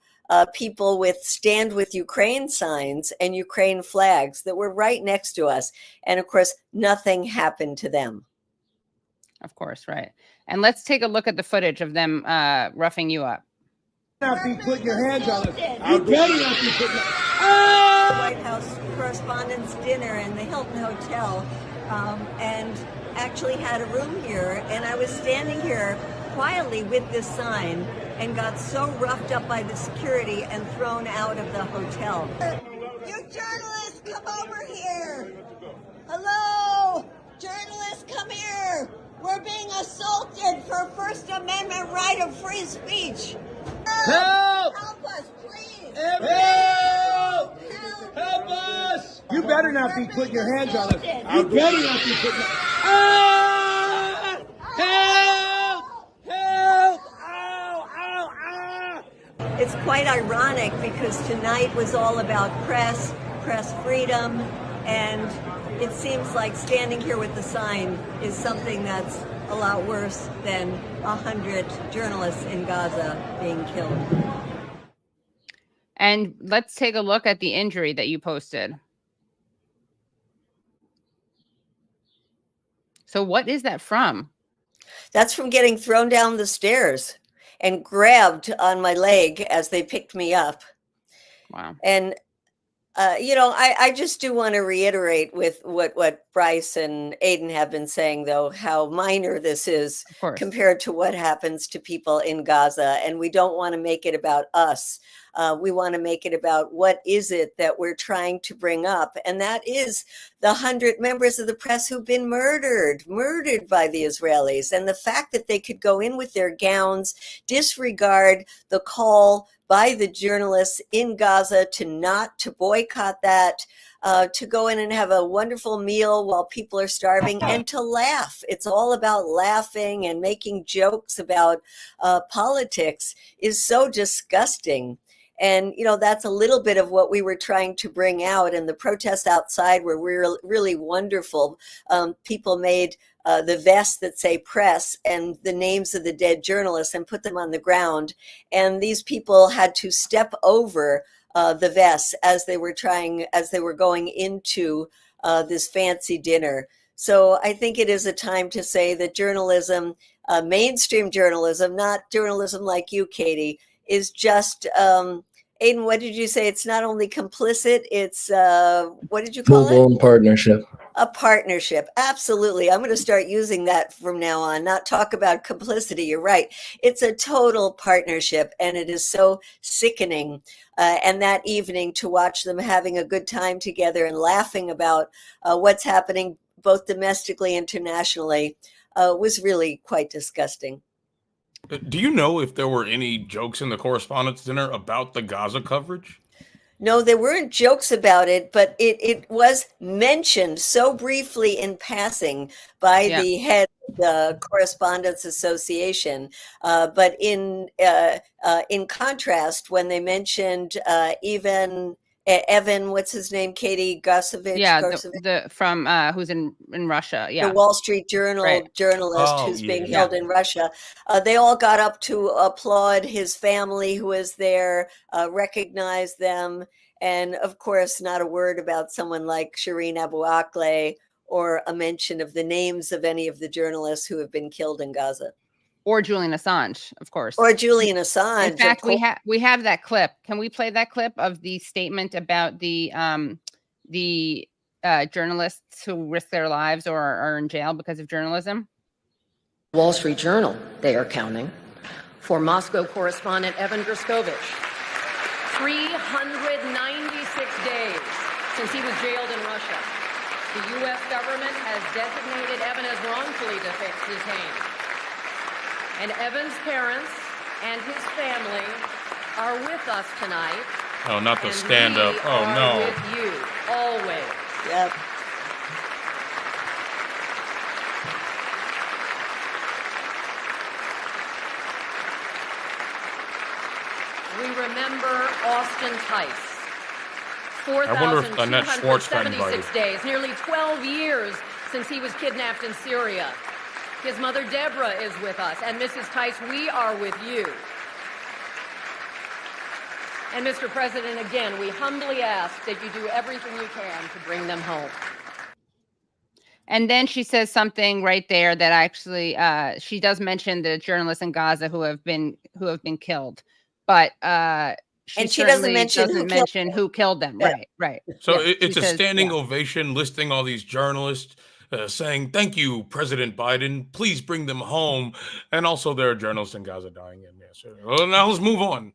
people with Stand With Ukraine signs and Ukraine flags that were right next to us. And of course, nothing happened to them. Of course, right. And let's take a look at the footage of them roughing you up. Not be putting your hands on us. You better not be putting. White House Correspondents' dinner in the Hilton Hotel, and actually had a room here. And I was standing here quietly with this sign and got so roughed up by the security and thrown out of the hotel. You journalists, come over here. Hello, journalists, come here. We're being assaulted for First Amendment right of free speech. Help! Help us, please. Help! Help us! You better not be putting your hands on us. You better not be putting. Ah! Help! Help! Ow! Ow! Ah! It's quite ironic because tonight was all about press freedom, and it seems like standing here with the sign is something that's a lot worse than 100 journalists in Gaza being killed. And let's take a look at the injury that you posted. So what is that from? That's from getting thrown down the stairs and grabbed on my leg as they picked me up. Wow. And I just do want to reiterate with what Bryce and Aidan have been saying, though, how minor this is compared to what happens to people in Gaza. And we don't want to make it about us. We want to make it about what is it that we're trying to bring up. And that is the 100 members of the press who've been murdered by the Israelis. And the fact that they could go in with their gowns, disregard the call by the journalists in Gaza to boycott that, to go in and have a wonderful meal while people are starving, and to laugh. It's all about laughing and making jokes about politics is so disgusting. And, that's a little bit of what we were trying to bring out. And the protests outside were really wonderful. People made the vests that say press and the names of the dead journalists and put them on the ground. And these people had to step over the vests as they were going into this fancy dinner. So I think it is a time to say that journalism, mainstream journalism, not journalism like you, Katie, is just, Aidan, what did you say? It's not only complicit, it's, what did you call it? Full-blown partnership. A partnership. Absolutely. I'm going to start using that from now on, not talk about complicity. You're right. It's a total partnership, and it is so sickening. And that evening to watch them having a good time together and laughing about what's happening both domestically and internationally was really quite disgusting. Do you know if there were any jokes in the Correspondents' dinner about the Gaza coverage? No, there weren't jokes about it, but it was mentioned so briefly in passing by the head of the Correspondents Association. But in contrast, when they mentioned Evan, what's his name, Katie Gosevich? Yeah, the from who's in Russia. Yeah, the Wall Street Journal journalist who's being held in Russia. They all got up to applaud his family who was there, recognize them, and of course, not a word about someone like Shireen Abu Akleh or a mention of the names of any of the journalists who have been killed in Gaza. Or Julian Assange, of course. Or Julian Assange. In fact, we have that clip. Can we play that clip of the statement about the journalists who risk their lives or are in jail because of journalism? Wall Street Journal, they are counting. For Moscow correspondent Evan Gerskovich, 396 days since he was jailed in Russia. The U.S. government has designated Evan as wrongfully detained. And Evan's parents and his family are with us tonight. Oh, not the stand-up. Oh, no. With you, always. Yep. We remember Austin Tice. I wonder if Annette Schwartz got invited. 4,276 days, nearly 12 years since he was kidnapped in Syria. His mother, Deborah, is with us. And Mrs. Tice, we are with you. And Mr. President, again, we humbly ask that you do everything you can to bring them home. And then she says something right there that actually she does mention the journalists in Gaza who have been killed, but she doesn't mention who killed them. Right. So it's a standing ovation listing all these journalists. saying, "Thank you, President Biden. Please bring them home." And also, there are journalists in Gaza dying. And yes, well, now let's move on.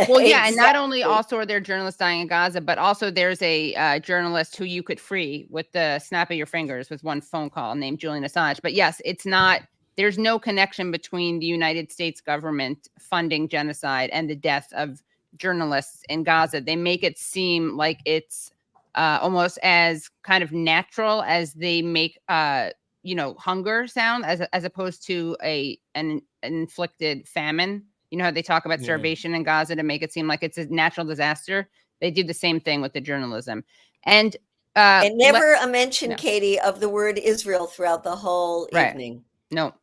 Well, yeah, and not only also are there journalists dying in Gaza, but also there's a journalist who you could free with the snap of your fingers with one phone call named Julian Assange. But yes, it's not. There's no connection between the United States government funding genocide and the death of journalists in Gaza. They make it seem like it's almost as kind of natural as they make hunger sound, as opposed to an inflicted famine. You know how they talk about starvation in Gaza to make it seem like it's a natural disaster. They do the same thing with the journalism, and never a mention, Katie, of the word Israel throughout the whole evening. No.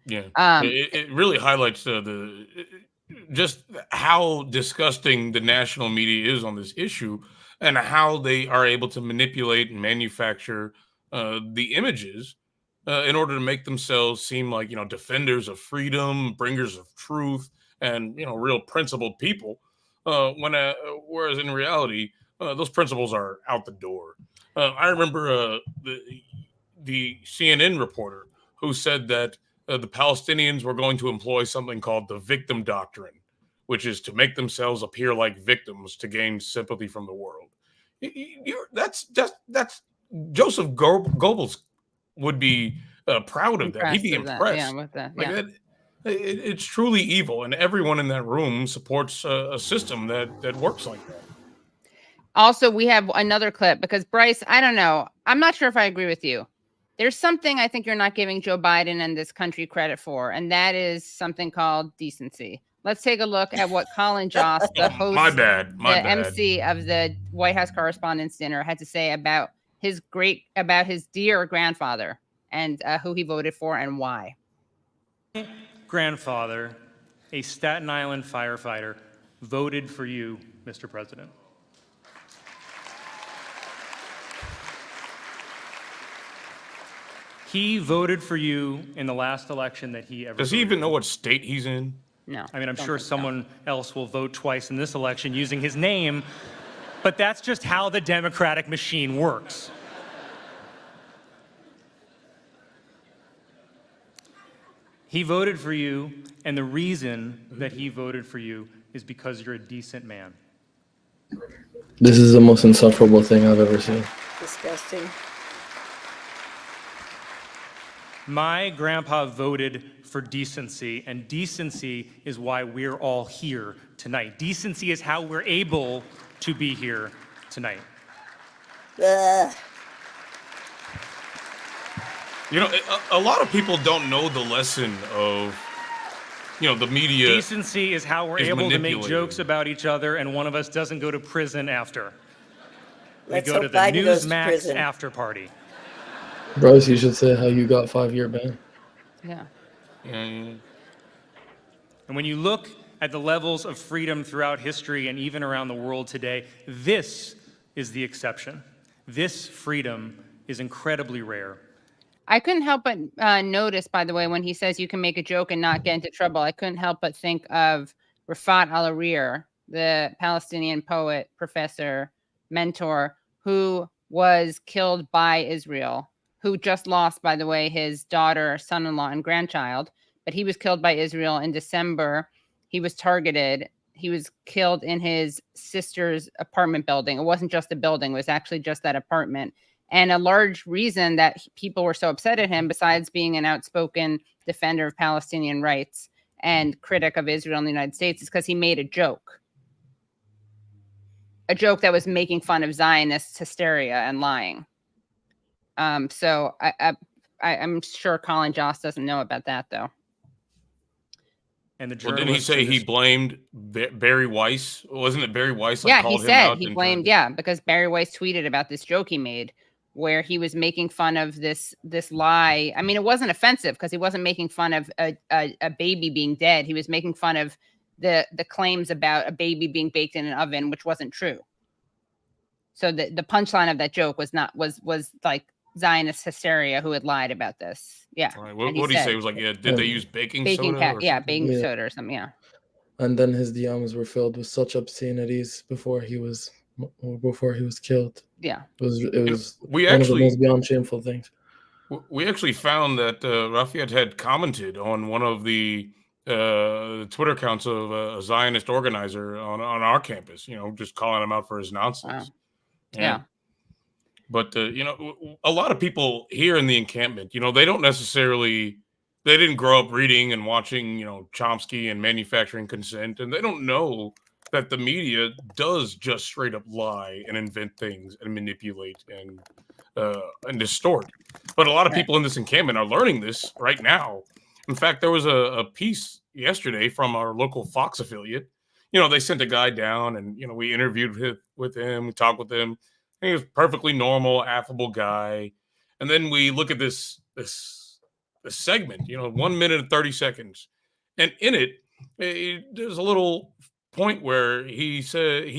Yeah, it really highlights just how disgusting the national media is on this issue, and how they are able to manipulate and manufacture the images in order to make themselves seem like, defenders of freedom, bringers of truth, and, real principled people. Whereas in reality, those principles are out the door. I remember the CNN reporter who said that the Palestinians were going to employ something called the victim doctrine, which is to make themselves appear like victims to gain sympathy from the world. That's Joseph Goebbels would be proud of that. He'd be impressed. Yeah, with that. Yeah. It's truly evil, and everyone in that room supports a system that works like that. Also, we have another clip because Bryce, I don't know. I'm not sure if I agree with you. There's something I think you're not giving Joe Biden and this country credit for, and that is something called decency. Let's take a look at what Colin Jost, the host, MC of the White House Correspondents' dinner, had to say about his dear grandfather and who he voted for and why. Grandfather, a Staten Island firefighter, voted for you, Mr. President. He voted for you in the last election that he ever. Does he even know what state he's in? No. I mean, I'm sure someone else will vote twice in this election using his name, but that's just how the Democratic machine works. He voted for you, and the reason that he voted for you is because you're a decent man. This is the most insufferable thing I've ever seen. Disgusting. My grandpa voted for decency, and decency is why we're all here tonight. Decency is how we're able to be here tonight. Ugh. A lot of people don't know the lesson of, the media. Decency is how we're able to make jokes about each other, and one of us doesn't go to prison after. We go to the Newsmax after party. Bryce, you should say how you got 5-year ban. Yeah. And when you look at the levels of freedom throughout history and even around the world today, this is the exception. This freedom is incredibly rare. I couldn't help but notice, by the way, when he says you can make a joke and not get into trouble, I couldn't help but think of Rafat al-Arir, the Palestinian poet, professor, mentor, who was killed by Israel, who just lost, by the way, his daughter, son-in-law, and grandchild. But he was killed by Israel in December. He was targeted. He was killed in his sister's apartment building. It wasn't just a building. It was actually just that apartment. And a large reason that people were so upset at him, besides being an outspoken defender of Palestinian rights and critic of Israel and the United States, is because he made a joke that was making fun of Zionist hysteria and lying. So I'm sure Colin Jost doesn't know about that, though. And didn't he say he blamed Barry Weiss? Wasn't it Barry Weiss? Yeah, he said he blamed, because Barry Weiss tweeted about this joke he made where he was making fun of this lie. I mean, it wasn't offensive because he wasn't making fun of a baby being dead. He was making fun of the claims about a baby being baked in an oven, which wasn't true. So the punchline of that joke was like Zionist hysteria who had lied about this. Yeah. Right. What did he say? It was like, did they use baking soda? Baking soda or something. Yeah. And then his DMs were filled with such obscenities before he was killed. Yeah. It was one of the most beyond shameful things. We actually found that Rafayette had commented on one of the Twitter accounts of a Zionist organizer on our campus, just calling him out for his nonsense. Wow. Yeah. But, a lot of people here in the encampment, they don't necessarily, they didn't grow up reading and watching, Chomsky and manufacturing consent, and they don't know that the media does just straight up lie and invent things and manipulate and distort. But a lot of people in this encampment are learning this right now. In fact, there was a piece yesterday from our local Fox affiliate. They sent a guy down, and we interviewed with him, we talked with him. He was perfectly normal, affable guy. And then we look at this segment, 1 minute and 30 seconds. And in it, there's a little point where he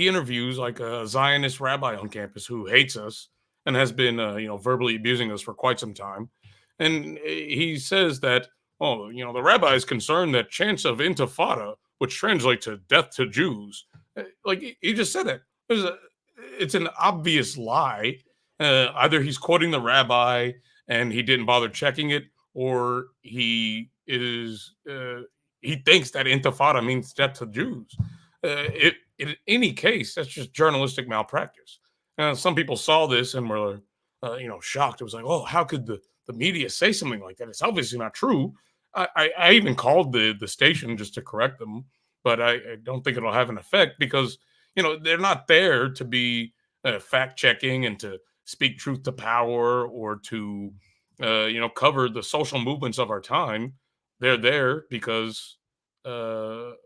interviews like a Zionist rabbi on campus who hates us and has been, verbally abusing us for quite some time. And he says that, the rabbi is concerned that chants of intifada, which translate to death to Jews. Like, he just said that. It's an obvious lie. Either he's quoting the rabbi and he didn't bother checking it, or he thinks that intifada means death to Jews. In any case, that's just journalistic malpractice. Some people saw this and were, shocked. It was like, oh, how could the media say something like that? It's obviously not true. I even called the station just to correct them, but I don't think it'll have an effect because, they're not there to be fact checking and to speak truth to power or to, cover the social movements of our time. They're there because they want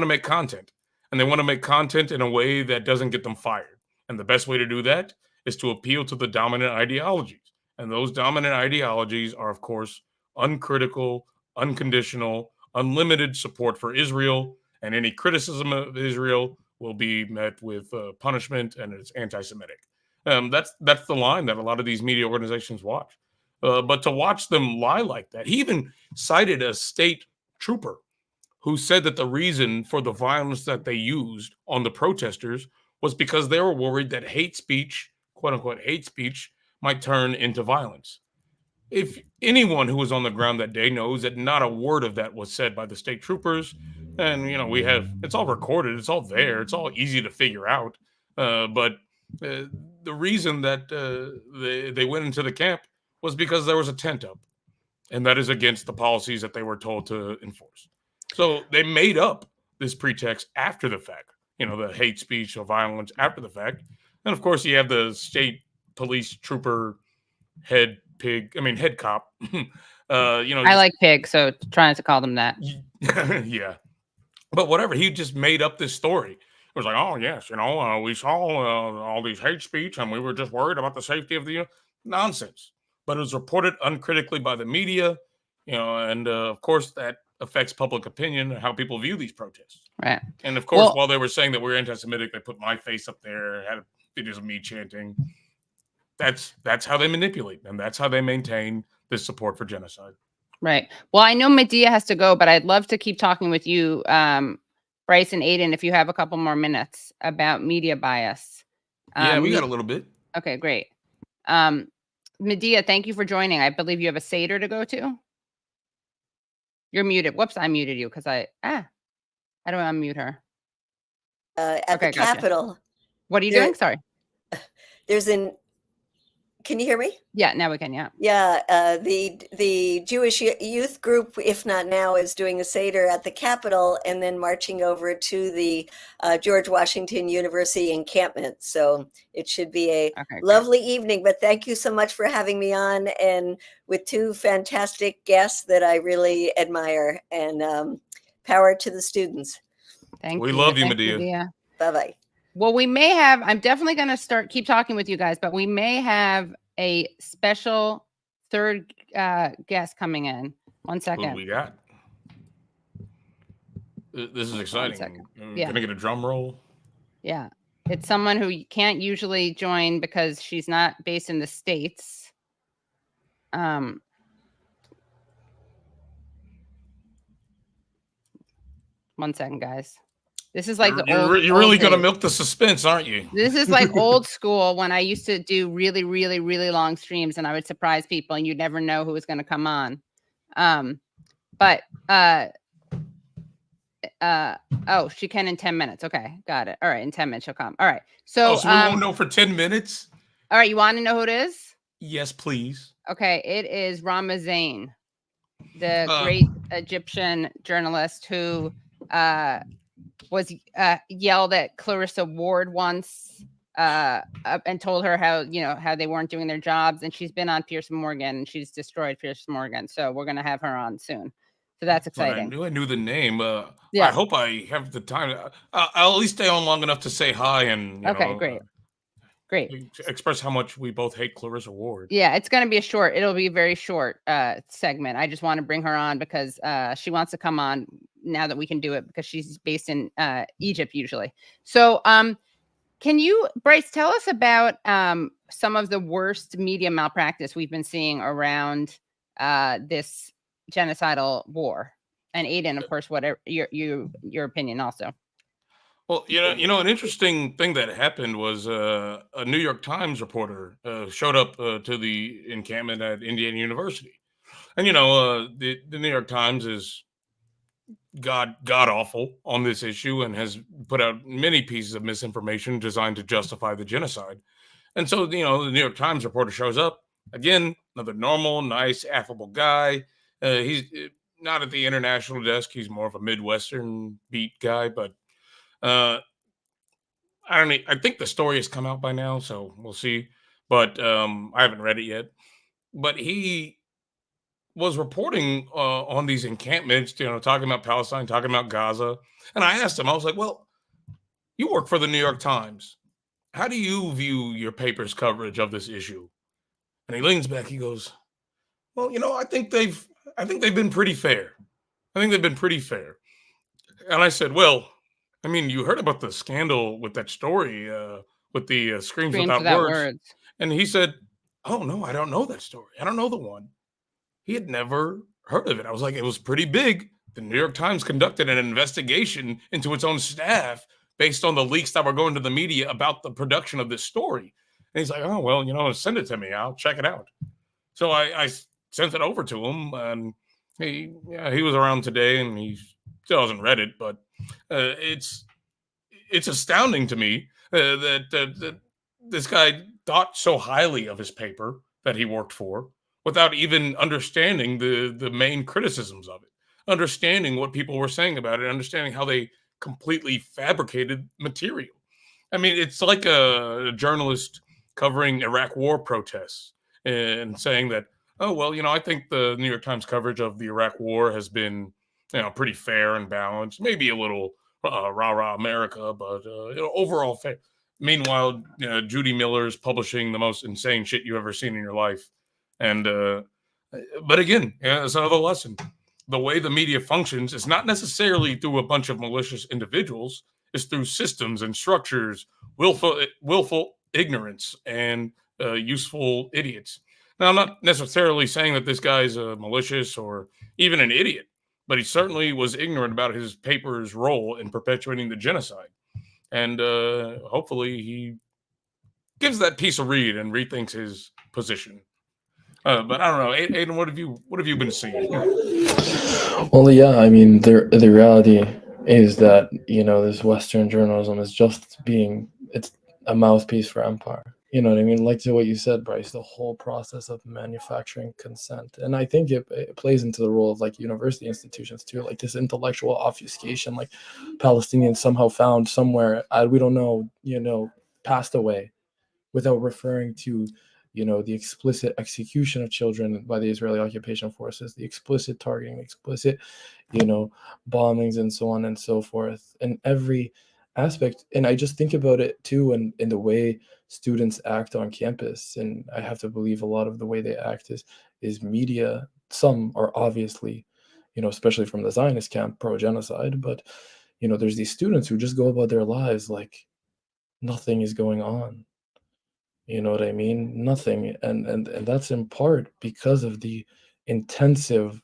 to make content, and they want to make content in a way that doesn't get them fired. And the best way to do that is to appeal to the dominant ideologies. And those dominant ideologies are, of course, uncritical, unconditional, unlimited support for Israel, and any criticism of Israel will be met with punishment, and it's anti-Semitic. That's the line that a lot of these media organizations watch. But to watch them lie like that, he even cited a state trooper who said that the reason for the violence that they used on the protesters was because they were worried that hate speech, quote unquote hate speech, might turn into violence. If anyone who was on the ground that day knows that not a word of that was said by the state troopers, and it's all recorded, it's all there, it's all easy to figure out. But the reason that they went into the camp was because there was a tent up, and that is against the policies that they were told to enforce. So they made up this pretext after the fact, the hate speech or violence after the fact. And of course, you have the state police trooper head cop. I like pig, so trying to call them that. Yeah. But whatever, he just made up this story. It was like, oh, yes, we saw all these hate speech and we were just worried about the safety of the nonsense. But it was reported uncritically by the media, and of course that affects public opinion and how people view these protests. Right. And of course, while they were saying that we're anti-Semitic, they put my face up there, had videos of me chanting. That's how they manipulate, and that's how they maintain this support for genocide. Right. Well, I know Medea has to go, but I'd love to keep talking with you, Bryce and Aidan, if you have a couple more minutes about media bias. Yeah, we got a little bit. Okay, great. Medea, thank you for joining. I believe you have a Seder to go to. You're muted. Whoops, I muted you because I don't unmute her. At the Capitol. What are you doing? Sorry. Can you hear me? Yeah, now we can. Yeah. Yeah. The Jewish youth group, if not now, is doing a Seder at the Capitol and then marching over to the George Washington University encampment. So it should be a lovely evening. But thank you so much for having me on, and with two fantastic guests that I really admire. And power to the students. Thank you. We love you, Medea. Bye-bye. Well, we may have, I'm definitely going to keep talking with you guys, but we may have a special third guest coming in. 1 second. Who we got? This is exciting. Yeah. Can I get a drum roll? Yeah. It's someone who you can't usually join because she's not based in the States. 1 second, guys. This is like You're really going to milk the suspense, aren't you? This is like old school when I used to do really, really, really long streams and I would surprise people and you'd never know who was going to come on. Oh, she can in 10 minutes. Okay, got it. All right, in 10 minutes she'll come. All right. So we won't know for 10 minutes? All right, you want to know who it is? Yes, please. Okay, it is Rahma Zain, the great Egyptian journalist who was yelled at Clarissa Ward once and told her how they weren't doing their jobs. And she's been on Piers Morgan and she's destroyed Piers Morgan. So we're going to have her on soon. So that's exciting. I knew the name. Yeah. I hope I have the time. I'll at least stay on long enough to say hi and great. Express how much we both hate Clarissa Ward. Yeah, it's going to be it'll be a very short segment. I just want to bring her on because she wants to come on now that we can do it because she's based in Egypt usually. So can you, Bryce, tell us about some of the worst media malpractice we've been seeing around this genocidal war? And Aidan, of course, whatever your opinion also. Well, an interesting thing that happened was a New York Times reporter showed up to the encampment at Indiana University, and the New York Times is god awful on this issue and has put out many pieces of misinformation designed to justify the genocide. And so the New York Times reporter shows up again, another normal, nice, affable guy. He's not at the international desk; he's more of a Midwestern beat guy, but. I think the story has come out by now, so we'll see. But I haven't read it yet. But he was reporting on these encampments, talking about Palestine, talking about Gaza. And I asked him, I was like, well, you work for the New York Times. How do you view your paper's coverage of this issue? And he leans back, he goes, well, I think they've been pretty fair. And I said, well, I mean, you heard about the scandal with that story, with the Screams Without Words. And he said, oh, no, I don't know that story. I don't know the one. He had never heard of it. I was like, it was pretty big. The New York Times conducted an investigation into its own staff based on the leaks that were going to the media about the production of this story. And he's like, oh, well, send it to me. I'll check it out. So I sent it over to him. And he was around today and he still hasn't read it, but it's astounding to me that this guy thought so highly of his paper that he worked for without even understanding the main criticisms of it, understanding what people were saying about it, understanding how they completely fabricated material. I mean, it's like a journalist covering Iraq war protests and saying that, oh, well, I think the New York Times coverage of the Iraq war has been pretty fair and balanced, maybe a little rah-rah America, but overall fair. Meanwhile, Judy Miller's publishing the most insane shit you've ever seen in your life. And, but again, it's another lesson. The way the media functions is not necessarily through a bunch of malicious individuals. It's through systems and structures, willful ignorance, and useful idiots. Now, I'm not necessarily saying that this guy's malicious or even an idiot, but he certainly was ignorant about his paper's role in perpetuating the genocide. And hopefully he gives that piece a read and rethinks his position. But I don't know, Aidan, what have you been seeing? Well, yeah, I mean, the reality is that this Western journalism is it's a mouthpiece for empire. You know what I mean? Like to what you said, Bryce, the whole process of manufacturing consent. And I think it plays into the role of like university institutions too, like this intellectual obfuscation, like Palestinians somehow found somewhere, we don't know, passed away without referring to, the explicit execution of children by the Israeli occupation forces, the explicit targeting, the explicit, bombings and so on and so forth in every aspect. And I just think about it too in the way students act on campus, and I have to believe a lot of the way they act is media. Some are obviously, especially from the Zionist camp, pro-genocide, but there's these students who just go about their lives like nothing is going on. You know what I mean? Nothing. And that's in part because of the intensive,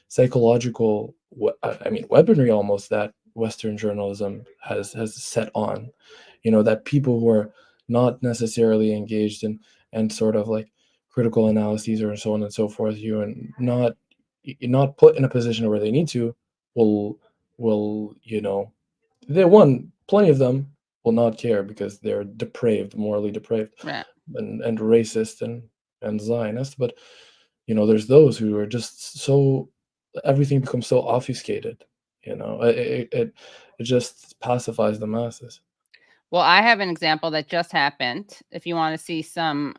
psychological, weaponry almost that Western journalism has set on, you know, that people who are not necessarily engaged in and sort of like critical analyses or so on and so forth, you and not put in a position where they need to, will you know, plenty of them will not care because they're depraved, morally depraved, Right. and racist and Zionist. But you know, there's those who are just so, everything becomes so obfuscated. You know, it just pacifies the masses. Well, I have an example that just happened. If you want to see some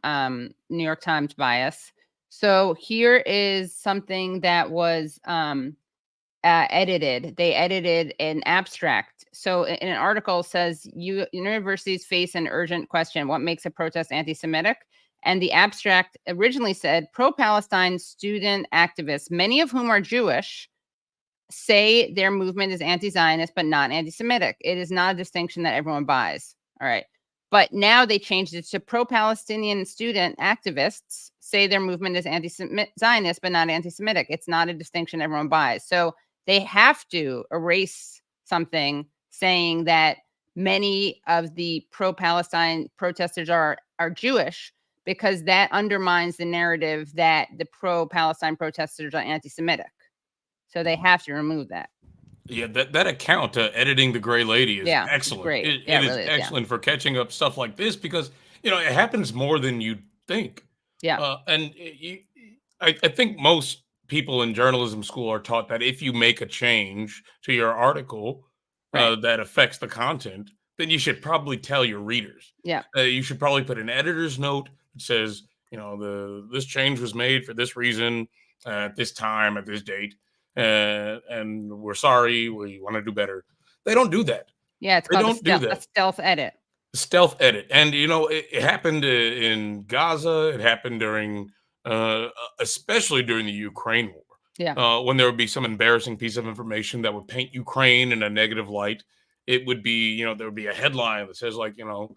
New York Times bias, so here is something that was edited. They edited an abstract. So in an article says universities face an urgent question: what makes a protest anti-Semitic? And the abstract originally said pro-Palestine student activists, many of whom are Jewish, say their movement is anti-Zionist but not anti-Semitic. It is not a distinction that everyone buys. All right. But now they changed it to pro-Palestinian student activists say their movement is anti-Zionist but not anti-Semitic. It's not a distinction everyone buys. So they have to erase something saying that many of the pro-Palestine protesters are Jewish, because that undermines the narrative that the pro-Palestine protesters are anti-Semitic. So they have to remove that. Yeah, that account, editing the Gray Lady, is excellent. Great. It Yeah, is really is, excellent for catching up stuff like this, because you know it happens more than you think. Yeah. I think most people in journalism school are taught that if you make a change to your article that affects the content, then you should probably tell your readers. Yeah. You should probably put an editor's note that says, you know, this change was made for this reason at this time at this date. And we're sorry, we want to do better. They don't do that. Yeah, it's called a stealth edit. Stealth edit. And, you know, it happened in Gaza. It happened during, especially during the Ukraine war. Yeah. When there would be some embarrassing piece of information that would paint Ukraine in a negative light. It would be, you know, there would be a headline that says, like, you know,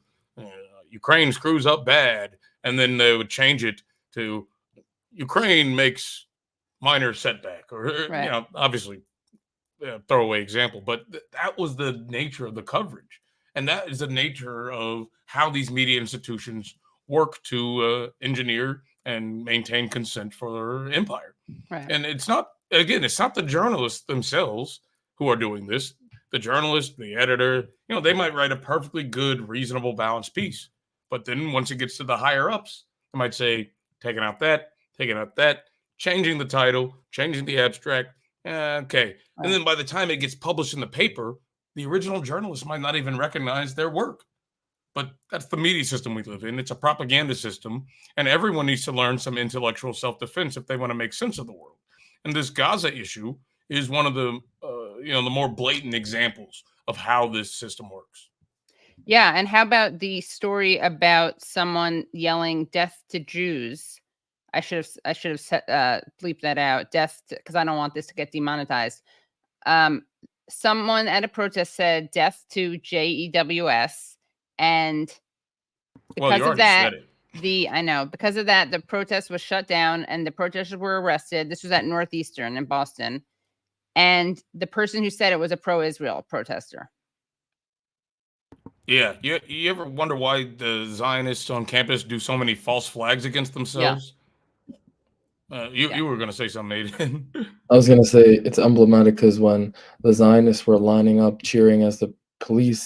Ukraine screws up bad. And then they would change it to Ukraine makes minor setback, or you know, obviously throwaway example, but that was the nature of the coverage, and that is the nature of how these media institutions work to engineer and maintain consent for their empire. And it's not the journalists themselves who are doing this. The journalist, the editor, you know, they might write a perfectly good, reasonable, balanced piece, but then once it gets to the higher ups, they might say, taking out that, changing the title, changing the abstract. Okay. And then by the time it gets published in the paper, the original journalist might not even recognize their work. But that's the media system we live in. It's a propaganda system. And everyone needs to learn some intellectual self-defense if they want to make sense of the world. And this Gaza issue is one of the, you know, the more blatant examples of how this system works. Yeah. And how about the story about someone yelling "death to Jews"? I should have bleeped that out. Death, because I don't want this to get demonetized. Someone at a protest said "death to JEWS," and because of that, because of that, the protest was shut down and the protesters were arrested. This was at Northeastern in Boston, and the person who said it was a pro-Israel protester. Yeah, you ever wonder why the Zionists on campus do so many false flags against themselves? You were going to say something, Aidan. I was going to say it's emblematic because when the Zionists were lining up cheering as the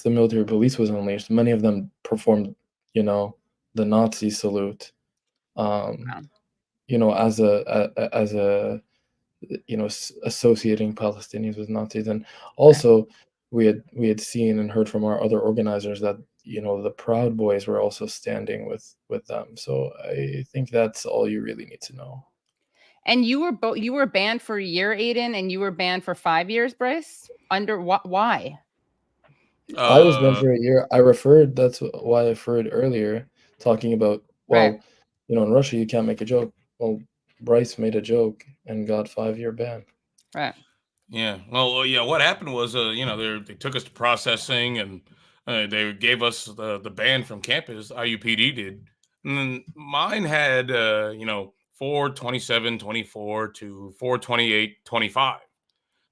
military police was unleashed, many of them performed, you know, the Nazi salute, you know, as a you know, associating Palestinians with Nazis. And also we had seen and heard from our other organizers that, you know, the Proud Boys were also standing with them. So I think that's all you really need to know. And you were banned for a year, Aidan, and you were banned for 5 years, Bryce? Under what? Why? I was banned for a year. That's why I referred earlier, talking about, well, you know, in Russia, you can't make a joke. Well, Bryce made a joke and got 5-year ban. Right. Yeah. Well, yeah, what happened was, you know, they took us to processing, and they gave us the ban from campus, IUPD did. And then mine had, you know, 4/27/24 to 4/28/25.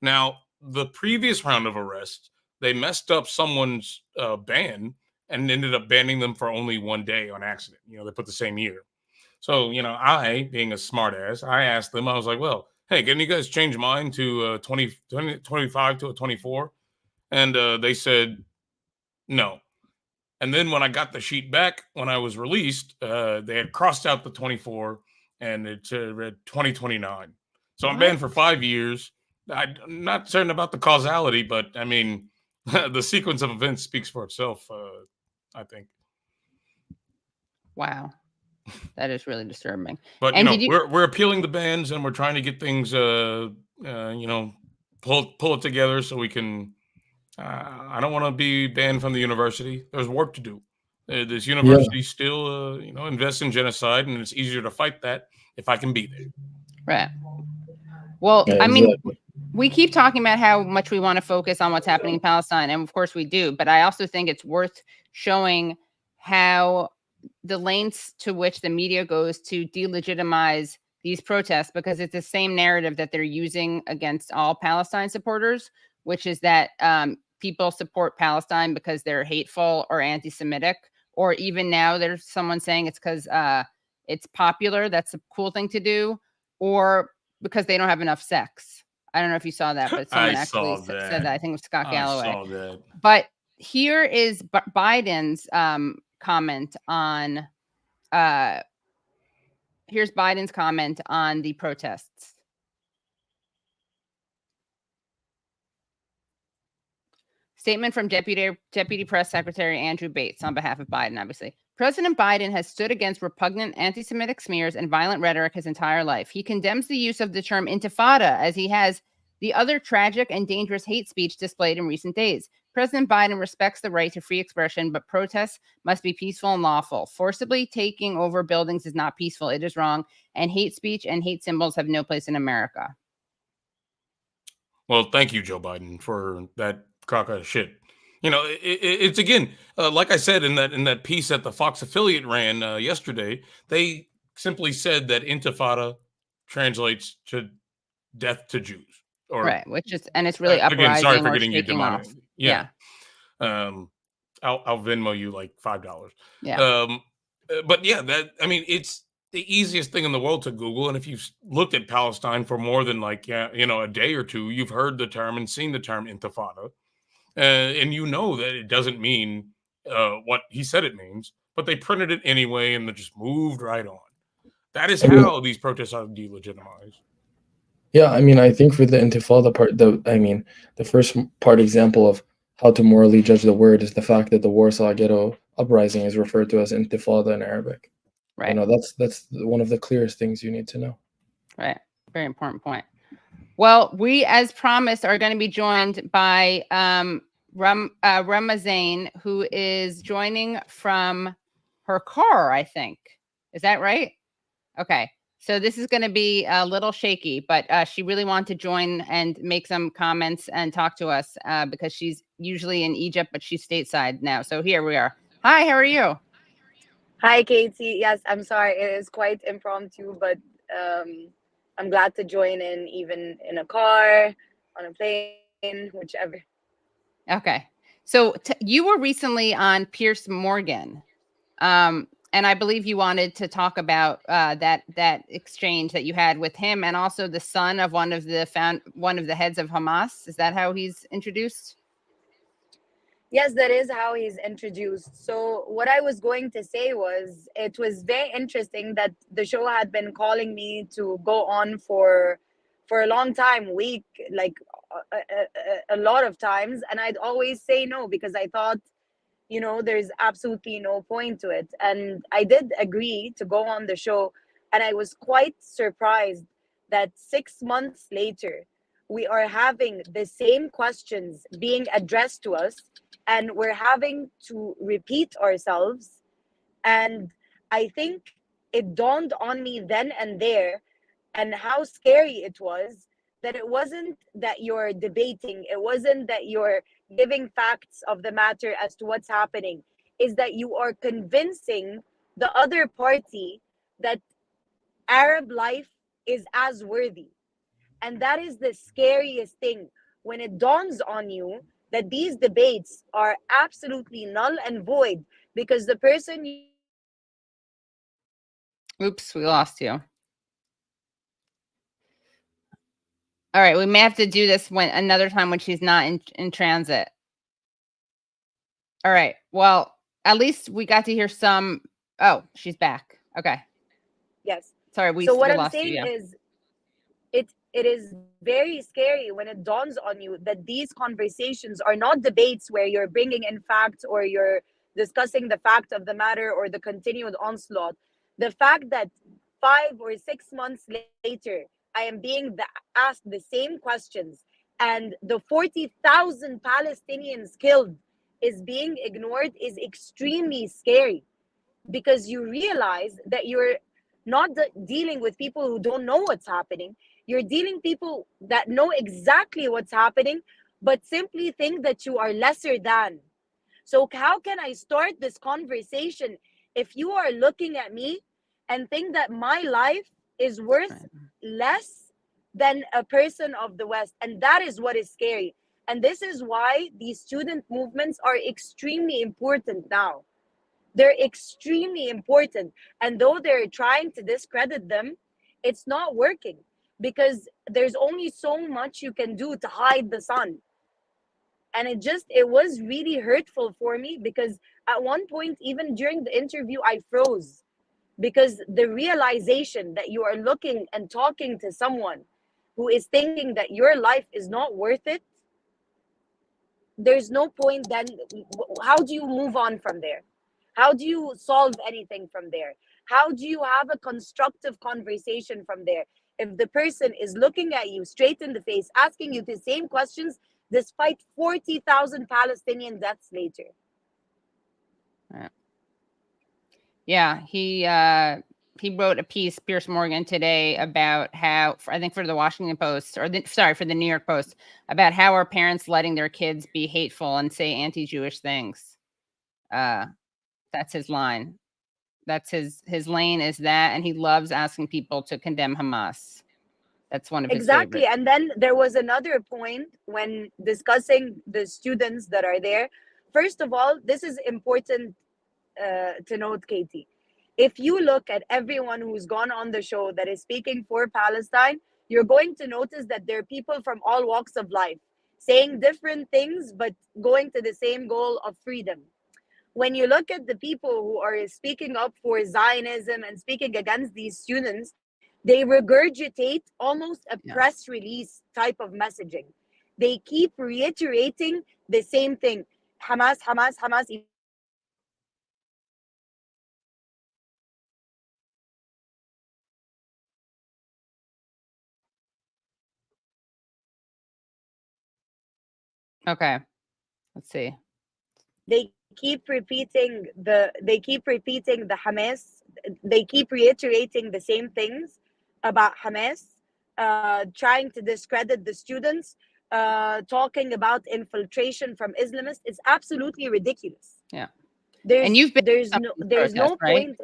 Now, the previous round of arrests, they messed up someone's ban and ended up banning them for only 1 day on accident. They put the same year. So, I, being a smart ass, I asked them, I was like, well, hey, can you guys change mine to 25 to a 24? And they said no. And then when I got the sheet back, when I was released, they had crossed out the 24 and it read 2029. So I'm banned for 5 years. I'm not certain about the causality, but I mean, the sequence of events speaks for itself, I think. Wow. That is really disturbing. But, and we're appealing the bans and we're trying to get things, pull it together so we can, I don't want to be banned from the university. There's work to do. This university still, invests in genocide, and it's easier to fight that if I can be there. Right. Well, I mean, we keep talking about how much we want to focus on what's happening in Palestine, and of course we do, but I also think it's worth showing how the lengths to which the media goes to delegitimize these protests, because it's the same narrative that they're using against all Palestine supporters, which is that people support Palestine because they're hateful or anti-Semitic, or even now there's someone saying it's because it's popular, that's a cool thing to do, or because they don't have enough sex. I don't know if you saw that, but someone actually said that. I think it was Scott Galloway. I saw that. But here is Biden's comment on here's Biden's comment on the protests. Statement from Deputy Press Secretary Andrew Bates on behalf of Biden, obviously. President Biden has stood against repugnant anti-Semitic smears and violent rhetoric his entire life. He condemns the use of the term intifada, as he has the other tragic and dangerous hate speech displayed in recent days. President Biden respects the right to free expression, but protests must be peaceful and lawful. Forcibly taking over buildings is not peaceful. It is wrong. And hate speech and hate symbols have no place in America. Well, thank you, Joe Biden, for that crock of shit. It's again, like I said in that piece that the Fox affiliate ran yesterday, they simply said that intifada translates to death to Jews. Or, right, which is, and it's really uprising. Again, sorry for or getting you shaking off. Yeah. I'll Venmo you like $5. Yeah. But yeah, it's the easiest thing in the world to Google. And if you've looked at Palestine for more than a day or two, you've heard the term and seen the term intifada. And you know that it doesn't mean what he said it means, but they printed it anyway and they just moved right on. That is how these protests are delegitimized. Yeah, I think for the intifada part, the first part example of how to morally judge the word is the fact that the Warsaw Ghetto Uprising is referred to as intifada in Arabic. Right. That's one of the clearest things you need to know. Right. Very important point. Well, we, as promised, are going to be joined by Rahma Zain, who is joining from her car, I think. Is that right? Okay. So this is going to be a little shaky, but she really wanted to join and make some comments and talk to us because she's usually in Egypt, but she's stateside now. So here we are. Hi, how are you? Hi, Katie. Yes, I'm sorry. It is quite impromptu, but I'm glad to join in, even in a car, on a plane, whichever. Okay. So you were recently on Piers Morgan. And I believe you wanted to talk about that exchange that you had with him, and also the son of one of the heads of Hamas. Is that how he's introduced? Yes, that is how he's introduced. So what I was going to say was, it was very interesting that the show had been calling me to go on for a long time, a lot of times, and I'd always say no because I thought, there's absolutely no point to it. And I did agree to go on the show. And I was quite surprised that 6 months later, we are having the same questions being addressed to us. And we're having to repeat ourselves. And I think it dawned on me then and there, and how scary it was, that it wasn't that you're debating, it wasn't that you're giving facts of the matter as to what's happening, is that you are convincing the other party that Arab life is as worthy. And that is the scariest thing. when it dawns on you that these debates are absolutely null and void because the person Oops, we lost you. All right, we may have to do this another time when she's not in transit. All right. Well, at least we got to hear some. Oh, she's back. Okay. Yes. Sorry, so what I'm lost saying you, yeah. is it is very scary when it dawns on you that these conversations are not debates where you're bringing in facts or you're discussing the fact of the matter or the continued onslaught. The fact that 5 or 6 months later, I am being asked the same questions and the 40,000 Palestinians killed is being ignored is extremely scary, because you realize that you're not dealing with people who don't know what's happening. You're dealing people that know exactly what's happening, but simply think that you are lesser than. So how can I start this conversation if you are looking at me and think that my life is worth less than a person of the West? And that is what is scary. And this is why these student movements are extremely important now. They're extremely important. And though they're trying to discredit them, it's not working, because there's only so much you can do to hide the sun. And it was really hurtful for me, because at one point, even during the interview, I froze, because the realization that you are looking and talking to someone who is thinking that your life is not worth it, there's no point. Then how do you move on from there? How do you solve anything from there? How do you have a constructive conversation from there if the person is looking at you straight in the face, asking you the same questions despite 40,000 Palestinian deaths later? Yeah, he wrote a piece, Piers Morgan, today about how, I think for the Washington Post, for the New York Post, about how are parents letting their kids be hateful and say anti-Jewish things. That's his line. That's his lane is that, and he loves asking people to condemn Hamas. That's one of his Exactly. favorites. And then there was another point when discussing the students that are there. First of all, this is important to note, Katie. If you look at everyone who's gone on the show that is speaking for Palestine, you're going to notice that there are people from all walks of life saying different things, but going to the same goal of freedom. When you look at the people who are speaking up for Zionism and speaking against these students, they regurgitate almost a press release type of messaging. They keep reiterating the same thing. Hamas, Hamas, Hamas. Okay, let's see. They keep repeating the Hamas. They keep reiterating the same things about Hamas, trying to discredit the students, talking about infiltration from Islamists. It's absolutely ridiculous. Yeah. There's no right? point.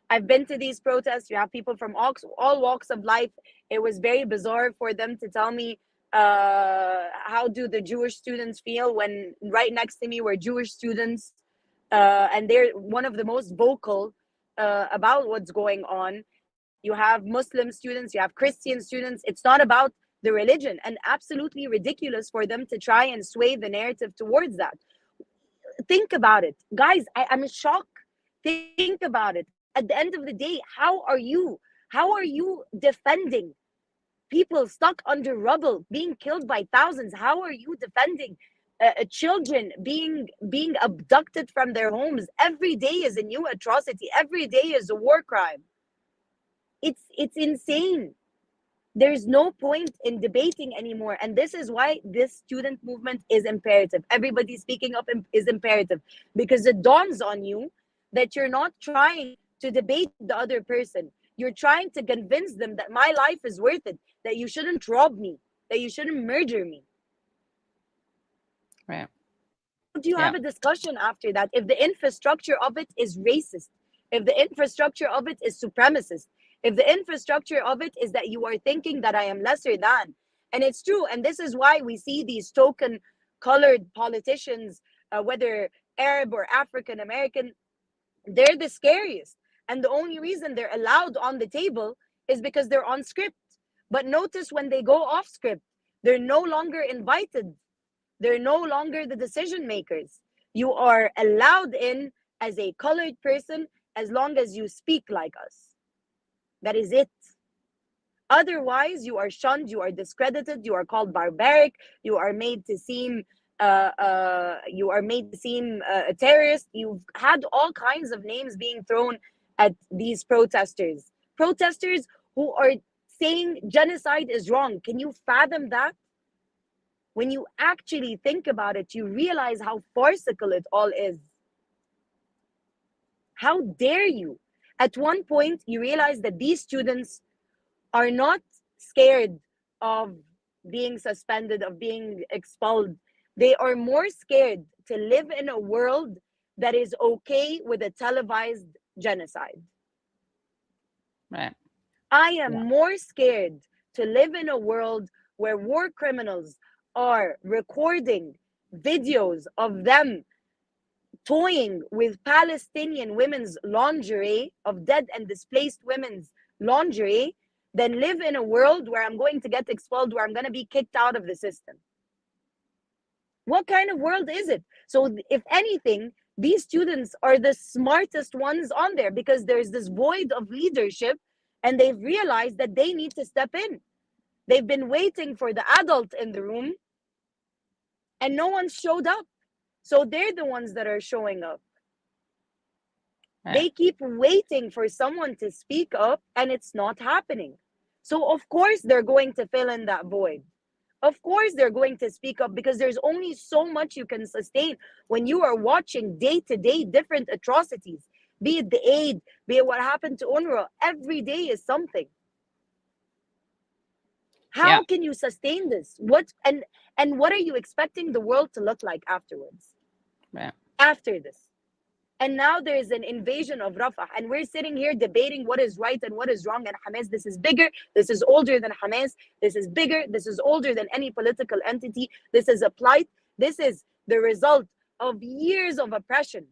I've been to these protests. You have people from all walks of life. It was very bizarre for them to tell me, how do the Jewish students feel, when right next to me were Jewish students, and they're one of the most vocal about what's going on. You have Muslim students, you have Christian students. It's not about the religion, and absolutely ridiculous for them to try and sway the narrative towards that. Think about it, guys. I'm shocked. Think about it. At the end of the day, how are you defending people stuck under rubble, being killed by thousands? How are you defending children being abducted from their homes? Every day is a new atrocity. Every day is a war crime. It's insane. There's no point in debating anymore. And this is why this student movement is imperative. Everybody speaking up is imperative, because it dawns on you that you're not trying to debate the other person. You're trying to convince them that my life is worth it, that you shouldn't rob me, that you shouldn't murder me. Right. How do you have a discussion after that if the infrastructure of it is racist, if the infrastructure of it is supremacist, if the infrastructure of it is that you are thinking that I am lesser than? And it's true. And this is why we see these token colored politicians, whether Arab or African American, they're the scariest. And the only reason they're allowed on the table is because they're on script. But notice when they go off script, they're no longer invited. They're no longer the decision makers. You are allowed in as a colored person as long as you speak like us. That is it. Otherwise, you are shunned, you are discredited, you are called barbaric, you are made to seem a terrorist. You've had all kinds of names being thrown at these protesters. Protesters who are saying genocide is wrong. Can you fathom that? When you actually think about it, you realize how farcical it all is. How dare you? At one point, you realize that these students are not scared of being suspended, of being expelled. They are more scared to live in a world that is okay with a televised genocide. Right. I am more scared to live in a world where war criminals are recording videos of them toying with Palestinian women's lingerie, of dead and displaced women's lingerie, than live in a world where I'm going to get expelled, where I'm going to be kicked out of the system. What kind of world is it? So if anything, these students are the smartest ones on there, because there's this void of leadership and they've realized that they need to step in. They've been waiting for the adult in the room and no one showed up. So they're the ones that are showing up. Right. They keep waiting for someone to speak up and it's not happening. So of course they're going to fill in that void. Of course they're going to speak up, because there's only so much you can sustain when you are watching day-to-day different atrocities, be it the aid, be it what happened to UNRWA. Every day is something. How can you sustain this? And what are you expecting the world to look like afterwards? Right. After this. And now there is an invasion of Rafah, and we're sitting here debating what is right and what is wrong. And Hamas, this is bigger, this is older than Hamas, this is bigger, this is older than any political entity, this is a plight, this is the result of years of oppression.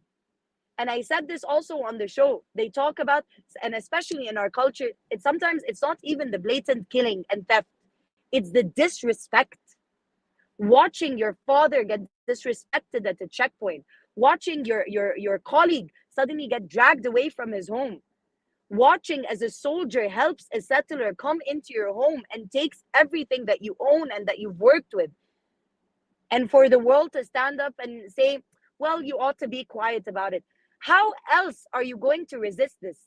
And I said this also on the show. They talk about, and especially in our culture, sometimes it's not even the blatant killing and theft, it's the disrespect. Watching your father get disrespected at the checkpoint, watching your colleague suddenly get dragged away from his home, watching as a soldier helps a settler come into your home and takes everything that you own and that you've worked with, and for the world to stand up and say, well, you ought to be quiet about it. How else are you going to resist this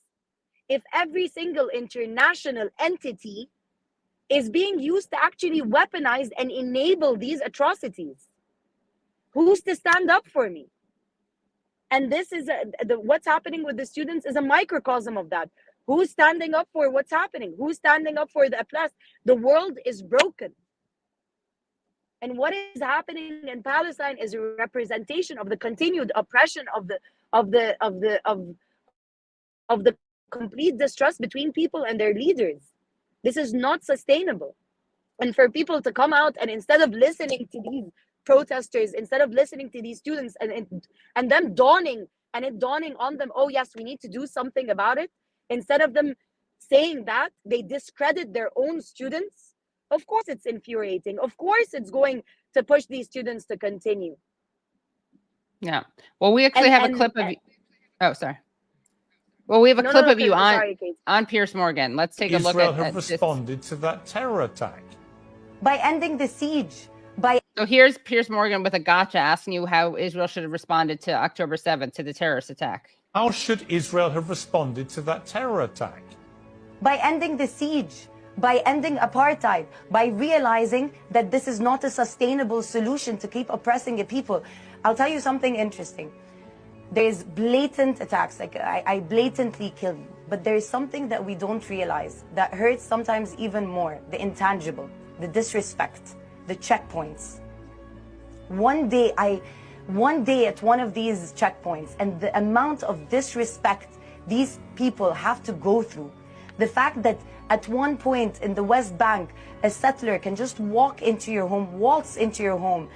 if every single international entity is being used to actually weaponize and enable these atrocities? Who's to stand up for me? And this is what's happening with the students is a microcosm of that. Who's standing up for what's happening? Who's standing up for the oppressed? The world is broken. And what is happening in Palestine is a representation of the continued oppression of the complete distrust between people and their leaders. This is not sustainable. And for people to come out and instead of listening to these protesters, instead of listening to these students and them dawning on them, oh yes, we need to do something about it, instead of them saying that, they discredit their own students. Of course it's infuriating. Of course it's going to push these students to continue. Yeah. Well, we actually have a clip of you. Oh, sorry. Well, we have a clip of you on Piers Morgan. Let's take a look at Israel have responded to that terror attack by ending the siege. So here's Piers Morgan with a gotcha asking you how Israel should have responded to October 7th, to the terrorist attack. How should Israel have responded to that terror attack? By ending the siege, by ending apartheid, by realizing that this is not a sustainable solution to keep oppressing a people. I'll tell you something interesting. There's blatant attacks, like I blatantly kill you. But there's something that we don't realize that hurts sometimes even more, the intangible, the disrespect, the checkpoints. One day at one of these checkpoints, and the amount of disrespect these people have to go through, The fact that at one point in the West Bank, a settler can just walk into your home, waltz into your home,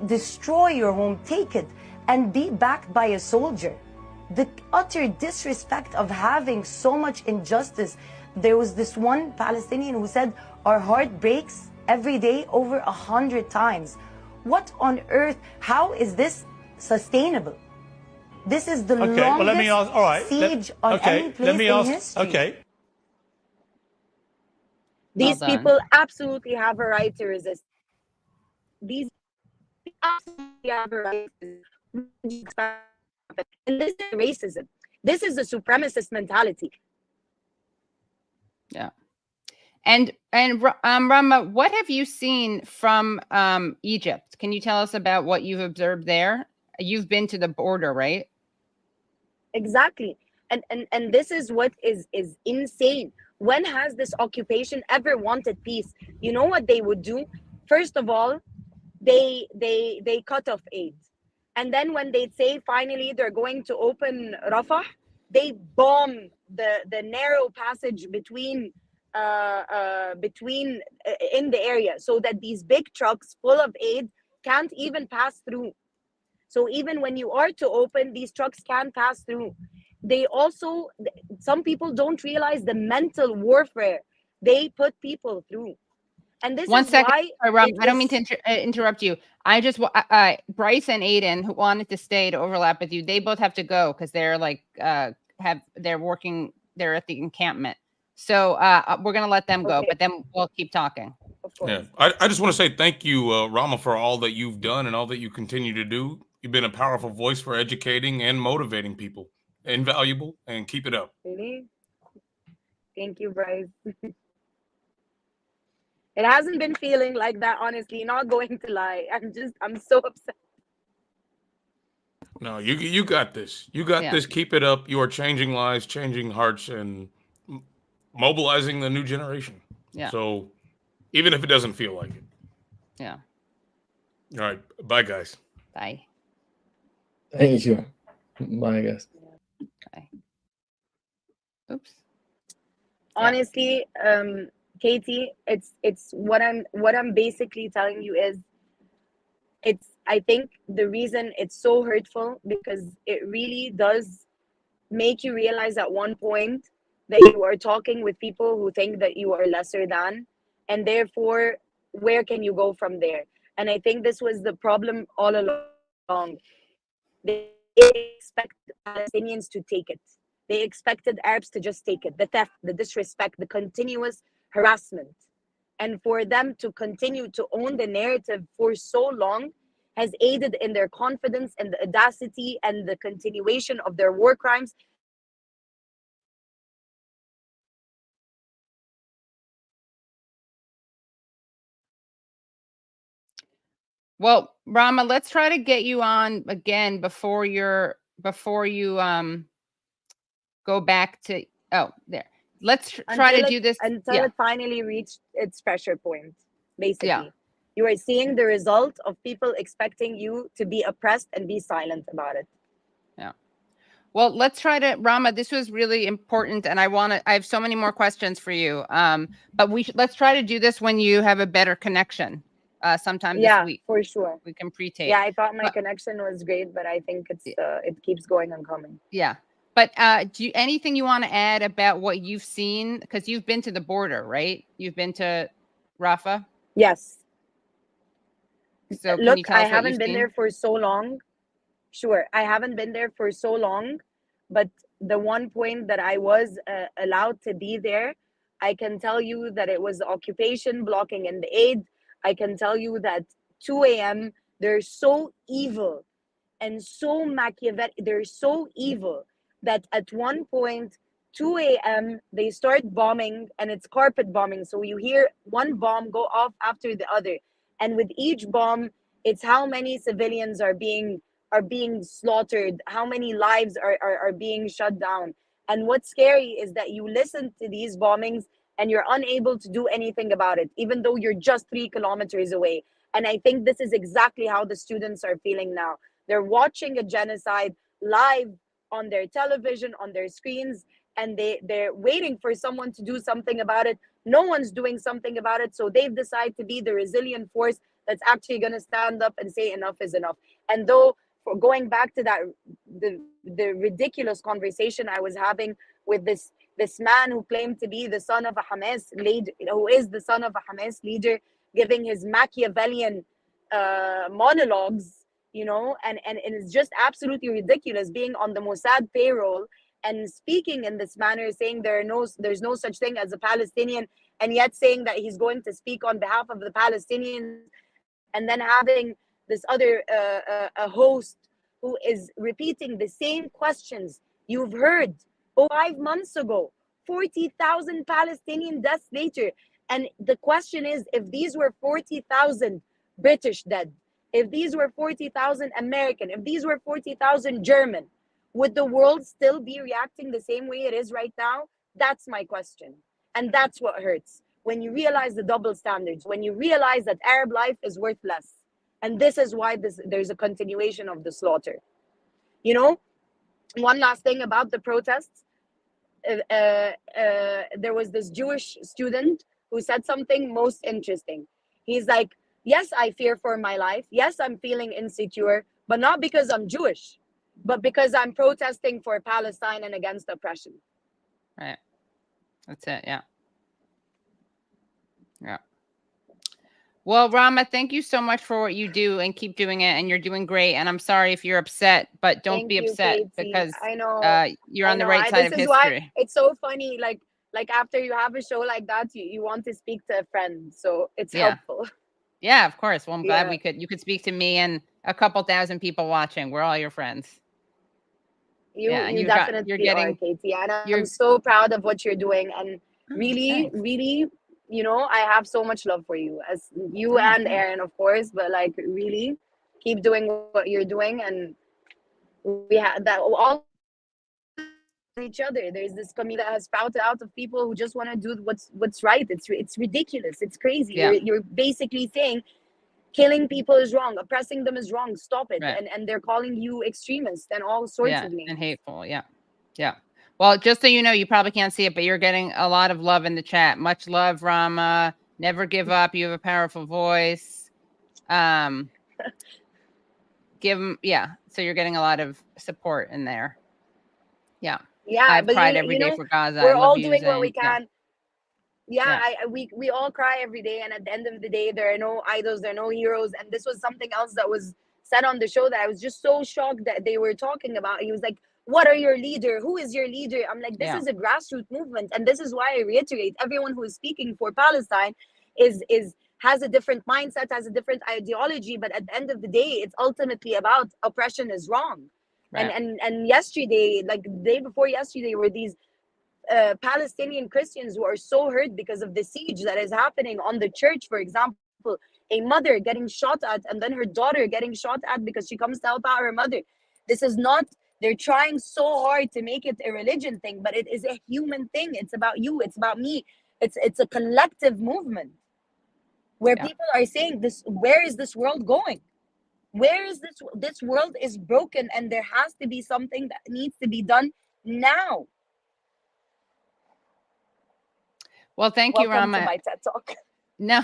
destroy your home, take it, and be backed by a soldier. The utter disrespect of having so much injustice. There was this one Palestinian who said, our heart breaks every day over 100 times. What on earth? How is this sustainable? This is the longest well, let me ask, all right, siege on any place in history. Okay. These people absolutely have a right to resist. These people absolutely have a right to resist. And this is racism. This is a supremacist mentality. Yeah. And Rahma, what have you seen from Egypt? Can you tell us about what you've observed there? You've been to the border, right? Exactly. And this is what is insane. When has this occupation ever wanted peace? You know what they would do? First of all, they cut off aid. And then when they'd say finally they're going to open Rafah, they bomb the narrow passage between in the area, so that these big trucks full of aid can't even pass through. So even when you are to open, these trucks can pass through. They also, some people don't realize the mental warfare they put people through. And this One is second. why Sorry, I don't mean to interrupt you. I just Bryce and Aidan, who wanted to stay to overlap with you, they both have to go because they're like they're at the encampment. So we're gonna let them go, but then we'll keep talking. Yeah, I just want to say thank you, Rahma, for all that you've done and all that you continue to do. You've been a powerful voice for educating and motivating people. Invaluable, and keep it up. Really? Thank you, Bryce. It hasn't been feeling like that, honestly, not going to lie. I'm so upset. No, you got this. You got this. Keep it up. You are changing lives, changing hearts, and mobilizing the new generation. Yeah. So even if it doesn't feel like it. Yeah. All right. Bye, guys. Bye. Thank you. Bye, guys. Okay. Oops. Honestly, Katie, it's what I'm basically telling you is I think the reason it's so hurtful because it really does make you realize at one point that you are talking with people who think that you are lesser than, and therefore where can you go from there? And I think this was the problem all along. They expected Palestinians to take it. They expected Arabs to just take it. The theft, the disrespect, the continuous harassment. And for them to continue to own the narrative for so long has aided in their confidence and the audacity and the continuation of their war crimes. Well, Rahma, let's try to get you on again before you go back to there. Let's try to do this until it finally reached its pressure point. Basically, yeah. You are seeing the result of people expecting you to be oppressed and be silent about it. Yeah. Well, let's try to, Rahma, this was really important, and I have so many more questions for you. But let's try to do this when you have a better connection. Sometime this week. Yeah, for sure. We can pre-tape. Yeah, I thought my connection was great, but I think it keeps going and coming. Yeah. But anything you want to add about what you've seen? Because you've been to the border, right? You've been to Rafah? Yes. So look, I haven't been there for so long. Sure, I haven't been there for so long, but the one point that I was allowed to be there, I can tell you that it was occupation blocking in the aid. I can tell you that 2 a.m. they're so evil and so Machiavellian. They're so evil that at one point, 2 a.m. they start bombing, and it's carpet bombing. So you hear one bomb go off after the other, and with each bomb, it's how many civilians are being slaughtered, how many lives are being shut down. And what's scary is that you listen to these bombings and you're unable to do anything about it, even though you're just 3 kilometers away. And I think this is exactly how the students are feeling now. They're watching a genocide live on their television, on their screens, and they're waiting for someone to do something about it. No one's doing something about it, so they've decided to be the resilient force that's actually going to stand up and say enough is enough. And though, for going back to that, the ridiculous conversation I was having with this man who claimed to be the son of a Hamas leader, who is the son of a Hamas leader, giving his Machiavellian monologues, you know, and it's just absolutely ridiculous, being on the Mossad payroll and speaking in this manner, saying there's no such thing as a Palestinian, and yet saying that he's going to speak on behalf of the Palestinians, and then having this other a host who is repeating the same questions you've heard 5 months ago. 40,000 Palestinian deaths later. And the question is, if these were 40,000 British dead, if these were 40,000 American, if these were 40,000 German, would the world still be reacting the same way it is right now? That's my question. And that's what hurts. When you realize the double standards, when you realize that Arab life is worth less. And this is why there's a continuation of the slaughter. You know, one last thing about the protests. There was this Jewish student who said something most interesting. He's like, yes, I fear for my life. Yes, I'm feeling insecure, but not because I'm Jewish, but because I'm protesting for Palestine and against oppression. Right. That's it. Yeah. Yeah. Well, Rahma, thank you so much for what you do, and keep doing it. And you're doing great. And I'm sorry if you're upset, but don't be upset, because I know you're on the right side of history. Why it's so funny. Like after you have a show like that, you want to speak to a friend, so it's helpful. Yeah, of course. Well, I'm glad you could speak to me and a couple thousand people watching. We're all your friends. You definitely are, Katie. And I'm so proud of what you're doing, and really, really, you know, I have so much love for you, as you and Aaron, of course, but like, really keep doing what you're doing. And we have that all each other. There's this community that has sprouted out of people who just want to do what's right. It's ridiculous. It's crazy. Yeah. You're basically saying killing people is wrong, oppressing them is wrong, stop it. Right. And they're calling you extremist and all sorts of names. And hateful. Yeah. Yeah. Well, just so you know, you probably can't see it, but you're getting a lot of love in the chat. Much love, Rahma. Never give up. You have a powerful voice. Give them, so you're getting a lot of support in there. Yeah. Yeah, I've but cried every day for Gaza. We're all doing what we can. Yeah. We all cry every day, and at the end of the day, there are no idols, there are no heroes. And this was something else that was said on the show that I was just so shocked that they were talking about. He was like, what are your leader? Who is your leader? I'm like, this is a grassroots movement. And this is why I reiterate, everyone who is speaking for Palestine has a different mindset, has a different ideology. But at the end of the day, it's ultimately about oppression is wrong. Right. And yesterday, like the day before yesterday, were these Palestinian Christians who are so hurt because of the siege that is happening on the church. For example, a mother getting shot at, and then her daughter getting shot at because she comes to help out her mother. This is not, they're trying so hard to make it a religion thing, but it is a human thing. It's about you, it's about me. It's a collective movement where people are saying, this, where is this world going? Where is this world is broken, and there has to be something that needs to be done now. Well, thank you, Welcome Rahma. to my TED Talk. No,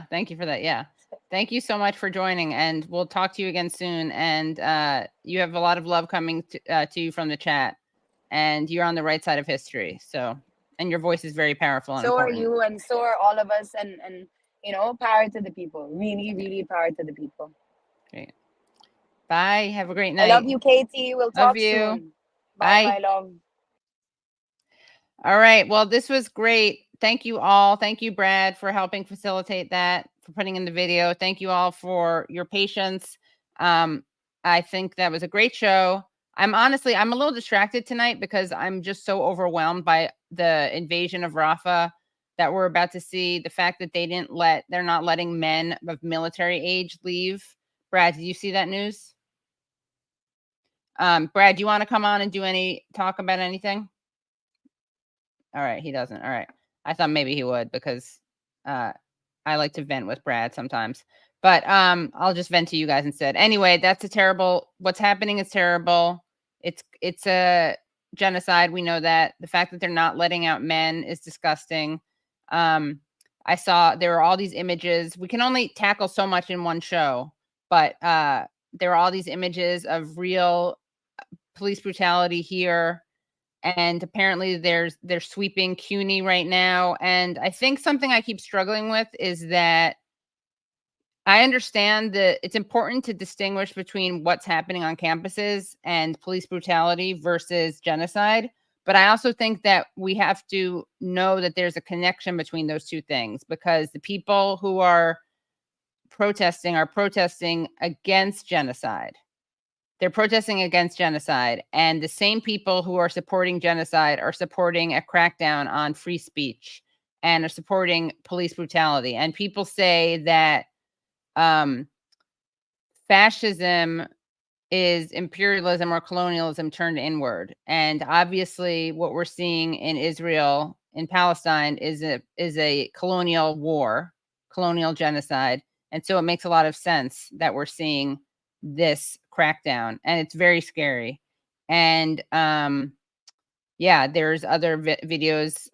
thank you for that. Yeah. Thank you so much for joining, and we'll talk to you again soon. And you have a lot of love coming to you from the chat, and you're on the right side of history. So, and your voice is very powerful. And so important. are you, and so are all of us, and you know, power to the people. Really, really power to the people. Great. Bye. Have a great night. I love you, Katie. We'll talk soon. Bye, Bye. my love. All right. Well, this was great. Thank you all. Thank you, Brad, for helping facilitate that, for putting in the video. Thank you all for your patience. I think that was a great show. I'm a little distracted tonight because I'm just so overwhelmed by the invasion of Rafah that we're about to see. The fact that they're not letting men of military age leave. Brad, did you see that news? Brad, do you want to come on and talk about anything? All right, he doesn't. All right. I thought maybe he would, because I like to vent with Brad sometimes. But I'll just vent to you guys instead. Anyway, what's happening is terrible. It's genocide. We know that. The fact that they're not letting out men is disgusting. I saw there were all these images. We can only tackle so much in one show, but there are all these images of real police brutality here. And apparently they're sweeping CUNY right now. And I think something I keep struggling with is that I understand that it's important to distinguish between what's happening on campuses and police brutality versus genocide. But I also think that we have to know that there's a connection between those two things, because the people who are protesting against genocide. They're protesting against genocide. And the same people who are supporting genocide are supporting a crackdown on free speech and are supporting police brutality. And people say that fascism is imperialism or colonialism turned inward. And obviously what we're seeing in Israel, in Palestine, is a colonial war, colonial genocide. And so it makes a lot of sense that we're seeing this crackdown, and it's very scary. And yeah, there's other videos.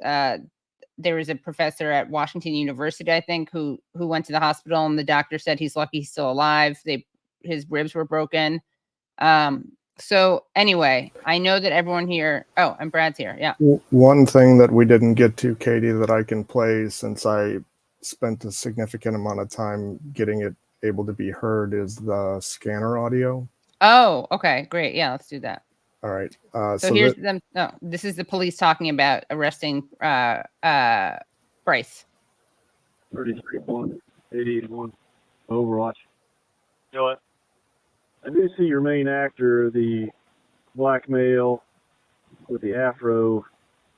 There was a professor at Washington University, I think, who went to the hospital, and the doctor said he's lucky he's still alive. His ribs were broken. So anyway, I know that everyone here. Oh, and Brad's here. Yeah. One thing that we didn't get to, Katie, that I can play since I spent a significant amount of time getting it able to be heard is the scanner audio. Oh, okay, great. Yeah, let's do that. All right. So here's them. No, this is the police talking about arresting Bryce. 33-1, 88-1, Overwatch. You know what? I do see your main actor, the black male with the afro.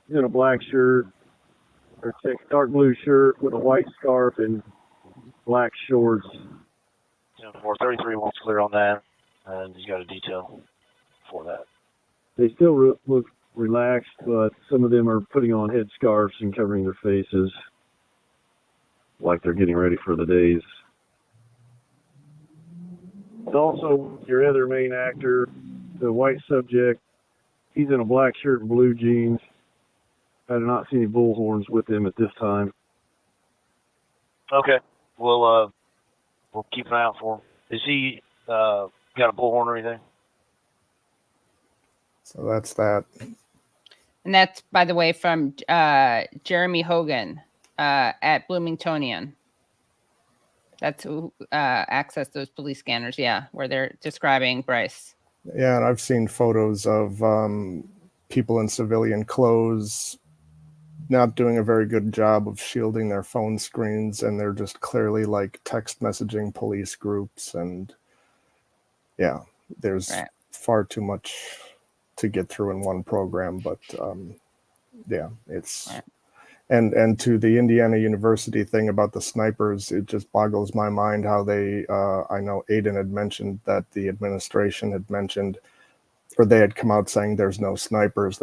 He's in a black shirt, or dark blue shirt with a white scarf and black shorts. 433 wants clear on that, and he's got a detail for that. They still look relaxed, but some of them are putting on headscarves and covering their faces like they're getting ready for the days. Also, your other main actor, the white subject, he's in a black shirt and blue jeans. I do not see any bullhorns with him at this time. Okay, we'll keep an eye out for him. Is he got a bullhorn or anything? So that's that. And that's, by the way, from Jeremy Hogan at Bloomingtonian. That's who accessed those police scanners, yeah, where they're describing Bryce. Yeah, and I've seen photos of people in civilian clothes not doing a very good job of shielding their phone screens, and they're just clearly like text messaging police groups. And yeah, there's far too much to get through in one program, but yeah, it's and to the Indiana University thing about the snipers, it just boggles my mind how they I know Aidan had mentioned that the administration had mentioned, or they had come out saying there's no snipers,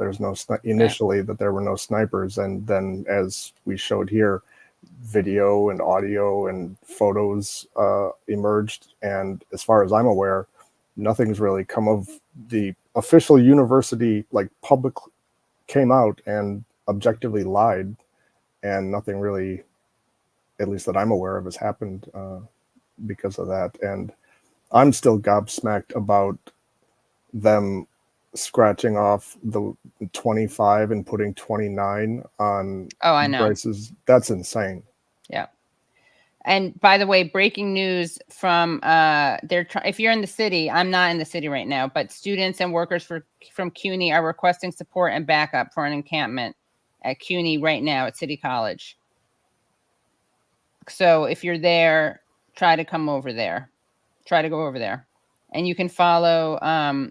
initially that there were no snipers, and then as we showed here, video and audio and photos emerged, and as far as I'm aware, nothing's really come of the official university, like public came out and objectively lied, and nothing really, at least that I'm aware of, has happened because of that. And I'm still gobsmacked about them scratching off the 25 and putting 29 on Bryce's. That's insane. Yeah. And by the way, breaking news from if you're in the city, I'm not in the city right now, but students and workers from CUNY are requesting support and backup for an encampment at CUNY right now at City College. So if you're there, try to come over there. Try to go over there. And you can follow,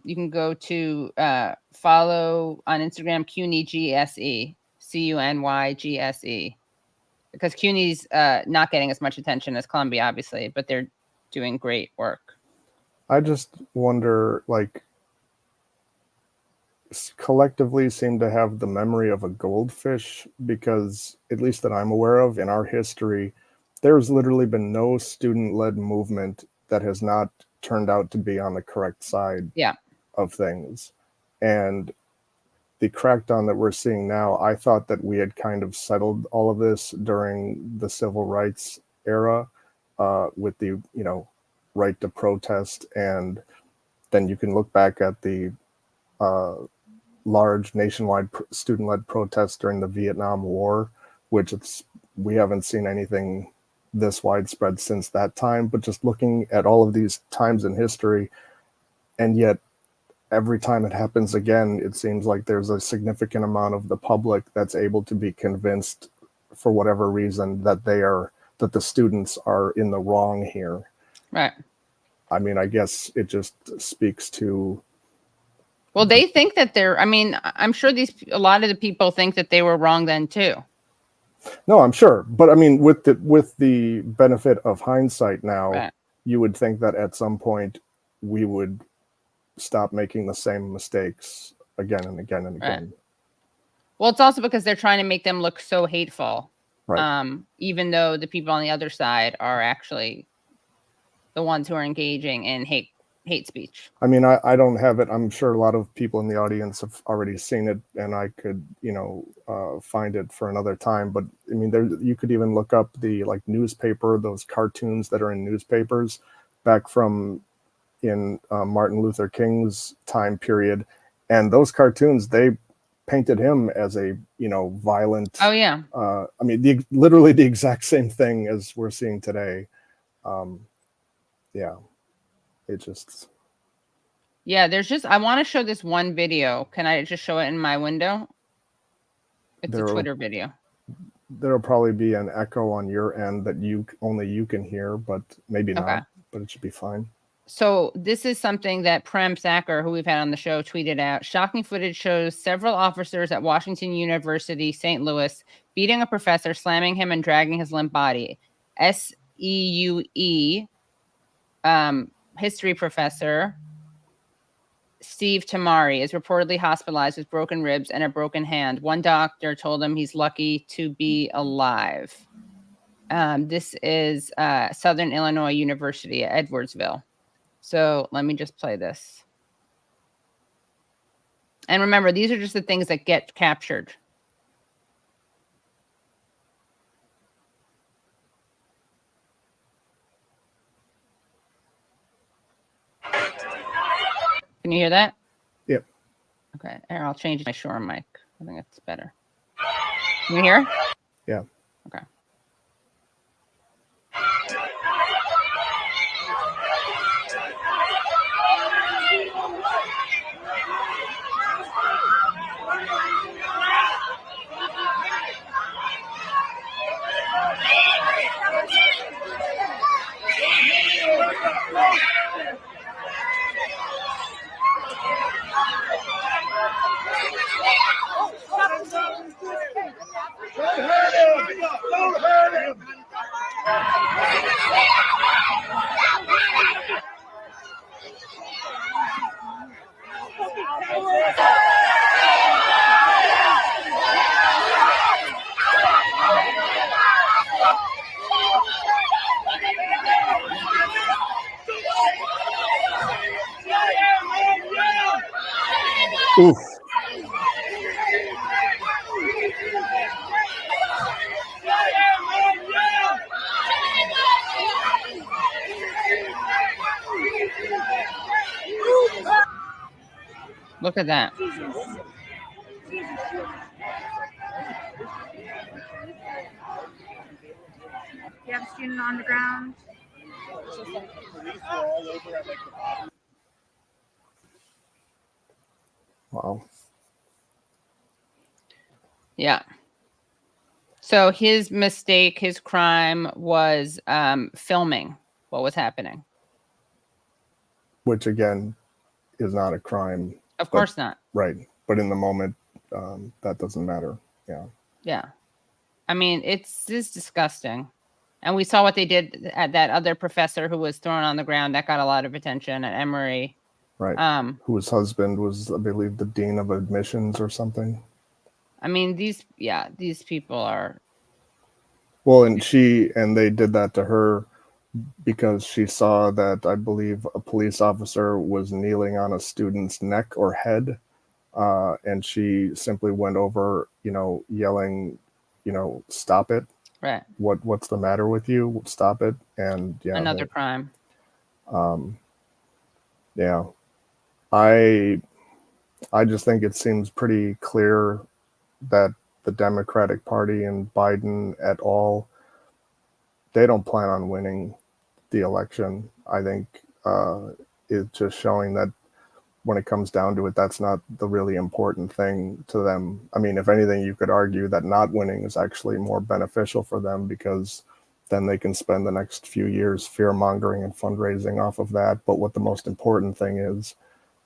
you can go to follow on Instagram, CUNY GSE, CUNY GSE. Because CUNY's not getting as much attention as Columbia, obviously, but they're doing great work. I just wonder, like, collectively seem to have the memory of a goldfish, because at least that I'm aware of in our history, there's literally been no student-led movement that has not turned out to be on the correct side of things. And the crackdown that we're seeing now, I thought that we had kind of settled all of this during the civil rights era, with the, you know, right to protest. And then you can look back at the large nationwide student-led protests during the Vietnam War, which we haven't seen anything this widespread since that time. But just looking at all of these times in history, and yet every time it happens again, it seems like there's a significant amount of the public that's able to be convinced, for whatever reason, that that the students are in the wrong here. Right. I mean, I guess it just speaks to. Well, they think that I'm sure a lot of the people think that they were wrong then too. No, I'm sure. But I mean, with the benefit of hindsight now, right. You would think that at some point we would stop making the same mistakes again and again and again. Right. Well, it's also because they're trying to make them look so hateful. Right. Even though the people on the other side are actually the ones who are engaging in hate speech. I mean, I don't have it. I'm sure a lot of people in the audience have already seen it, and I could, find it for another time. But I mean, you could even look up the newspaper, those cartoons that are in newspapers back from in Martin Luther King's time period, and those cartoons, they painted him as a violent. Oh yeah. I mean, literally the exact same thing as we're seeing today. Yeah. It just. Yeah, I want to show this one video. Can I just show it in my window? It's a Twitter video. There'll probably be an echo on your end that only you can hear, but maybe not. But it should be fine. So this is something that Prem Sacker, who we've had on the show, tweeted out. Shocking footage shows several officers at Washington University, St. Louis, beating a professor, slamming him, and dragging his limp body. SEUE. History professor Steve Tamari is reportedly hospitalized with broken ribs and a broken hand. One doctor told him he's lucky to be alive. This is Southern Illinois University at Edwardsville. So let me just play this. And remember, these are just the things that get captured. Can you hear that? Yep. Okay. Here, I'll change my Shure mic. I think it's better. Can you hear? Yeah. Okay. Don't hurt him! Oof. Look at that. You have a student on the ground. Wow. Yeah. So his mistake, his crime was filming what was happening. Which again is not a crime. Of course not. Right. But in the moment, that doesn't matter. Yeah. Yeah. I mean, it's disgusting. And we saw what they did at that other professor who was thrown on the ground. That got a lot of attention at Emory. Right. Whose husband was, I believe, the dean of admissions or something. I mean, these people are. Well, and they did that to her because she saw that, I believe, a police officer was kneeling on a student's neck or head and she simply went over, yelling, stop it. Right. What's the matter with you? Stop it. And yeah, Another crime. Yeah, I just think it seems pretty clear that the Democratic Party and Biden at all, they don't plan on winning the election. I think it's just showing that when it comes down to it, that's not the really important thing to them. I mean, if anything, you could argue that not winning is actually more beneficial for them, because then they can spend the next few years fear-mongering and fundraising off of that. But what the most important thing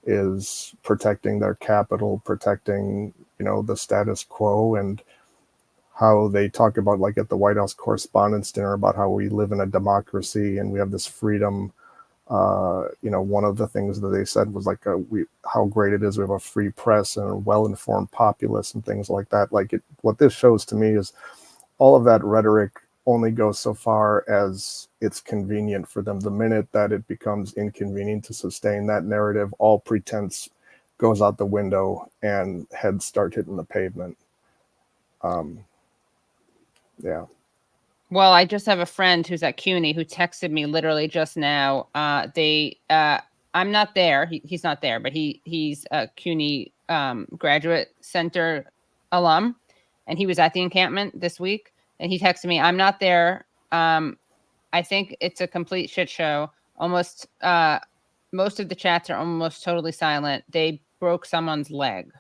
is protecting their capital, protecting, the status quo, and how they talk about, like at the White House Correspondents' dinner, about how we live in a democracy and we have this freedom. One of the things that they said was like, how great it is we have a free press and a well-informed populace and things like that. What this shows to me is all of that rhetoric only goes so far as it's convenient for them. The minute that it becomes inconvenient to sustain that narrative, all pretense goes out the window and heads start hitting the pavement. Yeah. Well, I just have a friend who's at CUNY who texted me literally just now. I'm not there. He's not there, but he's a CUNY graduate center alum, and he was at the encampment this week. And he texted me, "I'm not there. I think it's a complete shit show. Almost most of the chats are almost totally silent. They broke someone's leg."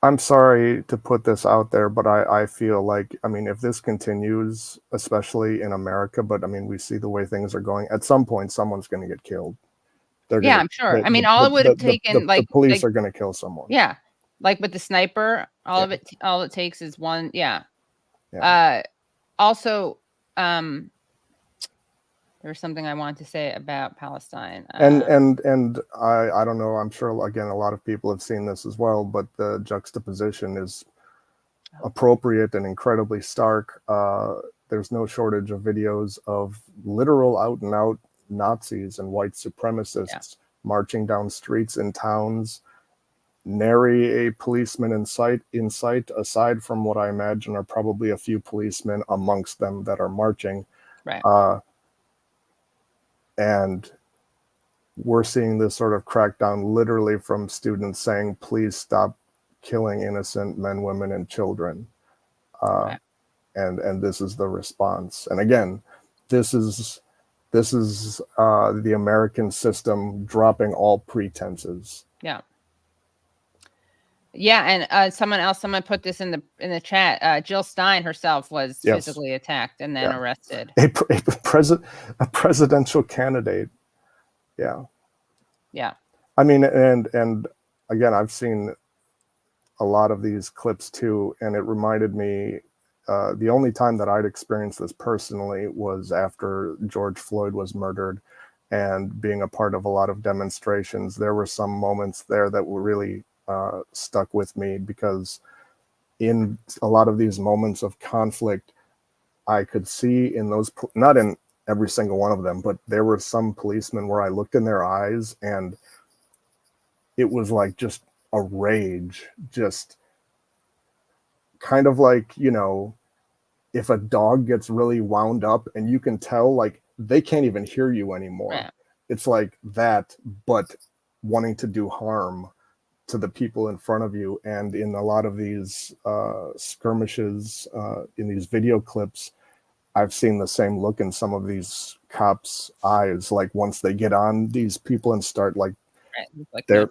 I'm sorry to put this out there, but I feel like, if this continues, especially in America, but we see the way things are going, at some point, someone's going to get killed. I'm sure. All it would have taken, the police are going to kill someone. Yeah. Like with the sniper, all it takes is one. Yeah. Also, there's something I wanted to say about Palestine. And I don't know, I'm sure, again, a lot of people have seen this as well, but the juxtaposition is appropriate and incredibly stark. There's no shortage of videos of literal out and out Nazis and white supremacists marching down streets in towns, nary a policeman in sight, aside from what I imagine are probably a few policemen amongst them that are marching. Right. And we're seeing this sort of crackdown literally from students saying, please stop killing innocent men, women, and children. And this is the response. And again, this is the American system dropping all pretenses. Yeah. Yeah, and someone put this in the chat. Jill Stein herself was physically attacked and then arrested. A presidential candidate. Yeah. Yeah. And again, I've seen a lot of these clips too, and it reminded me, the only time that I'd experienced this personally was after George Floyd was murdered, and being a part of a lot of demonstrations. There were some moments there that were really stuck with me, because in a lot of these moments of conflict, I could see in those, not in every single one of them, but there were some policemen where I looked in their eyes and it was like just a rage, just kind of like, if a dog gets really wound up and you can tell, like, they can't even hear you anymore. Yeah. It's like that, but wanting to do harm to the people in front of you. And in a lot of these skirmishes, in these video clips, I've seen the same look in some of these cops' eyes. Like once they get on these people and start like they're,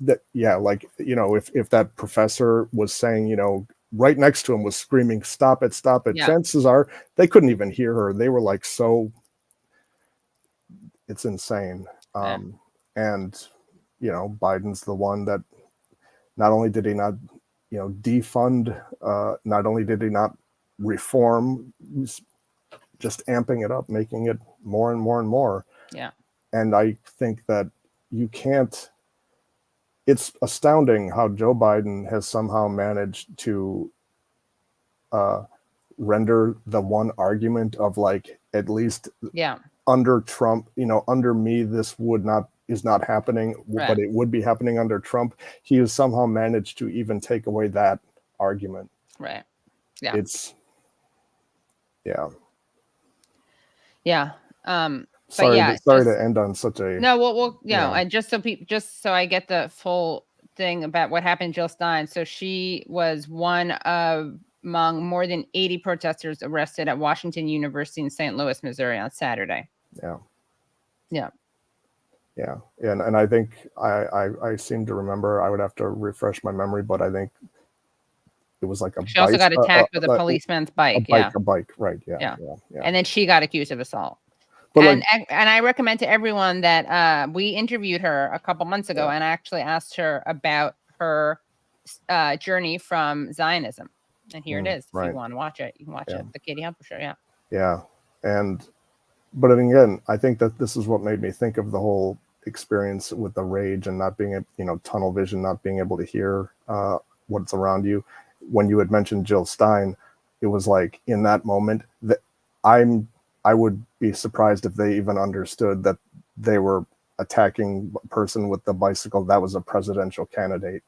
like, if that professor was saying, right next to him was screaming, stop it, chances are they couldn't even hear her. They were like, it's insane. And Biden's the one that not only did he not, defund, not only did he not reform, he's just amping it up, making it more and more and more. Yeah. And I think that it's astounding how Joe Biden has somehow managed to render the one argument of like, at least under Trump, under me, this would not, is not happening, but it would be happening under Trump. He has somehow managed to even take away that argument. Right. Yeah. It's, yeah. Yeah. Sorry, yeah, sorry to end on such a. No, well, I just so I get the full thing about what happened to Jill Stein. So she was one of among more than 80 protesters arrested at Washington University in St. Louis, Missouri on Saturday. Yeah. Yeah. Yeah. And I think I seem to remember, I would have to refresh my memory, but I think it was like a She also got attacked with a policeman's bike. A bike, right. Yeah. And then she got accused of assault. But and I recommend to everyone that we interviewed her a couple months ago, and I actually asked her about her journey from Zionism. And here it is. If you want to watch it, you can watch it. The Katie Halper Show. Yeah. Yeah. But again, I think that this is what made me think of the whole experience with the rage and not being, tunnel vision, not being able to hear what's around you. When you had mentioned Jill Stein, it was like in that moment that I would be surprised if they even understood that they were attacking a person with the bicycle that was a presidential candidate.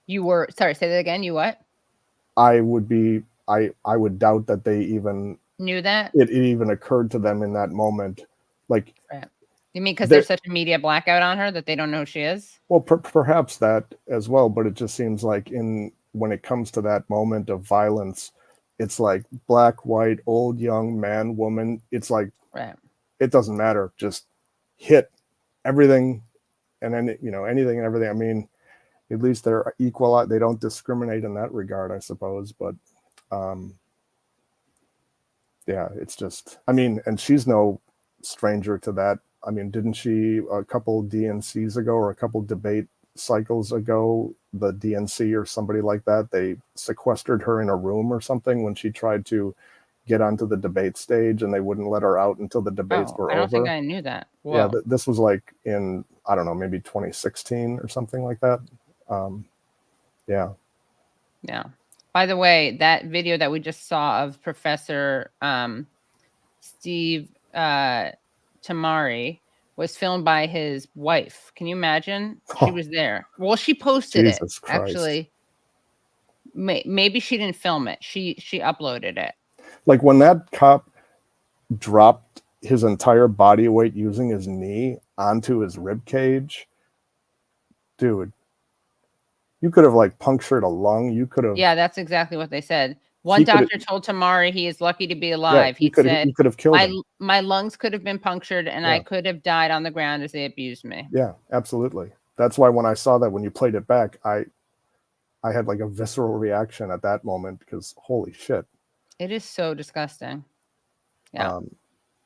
You were, sorry, say that again. You what? I would doubt that they even knew that it even occurred to them in that moment. Like, you mean because there's such a media blackout on her that they don't know who she is? Well, perhaps that as well, but it just seems like when it comes to that moment of violence, it's like black, white, old, young, man, woman. It's like, it doesn't matter. Just hit everything, and then anything and everything. I mean, at least they're equal. They don't discriminate in that regard, I suppose. But yeah, it's just. I mean, and she's no stranger to that. I mean, didn't she a couple DNCs ago or a couple debate cycles ago, the DNC or somebody like that, they sequestered her in a room or something when she tried to get onto the debate stage, and they wouldn't let her out until the debates were over. I don't think I knew that. Whoa. Yeah, this was like in, I don't know, maybe 2016 or something like that. Yeah. By the way, that video that we just saw of Professor Steve Tamari was filmed by his wife. Can you imagine? She was there. Well, she posted it. Actually, maybe she didn't film it. She uploaded it. Like when that cop dropped his entire body weight using his knee onto his rib cage, dude, you could have like punctured a lung. You could have. Yeah, that's exactly what they said. One doctor told Tamari he is lucky to be alive. He said, "You could have killed him. My lungs could have been punctured, and I could have died on the ground as they abused me." Yeah, absolutely. That's why when I saw that, when you played it back, I had like a visceral reaction at that moment because holy shit, it is so disgusting. Yeah,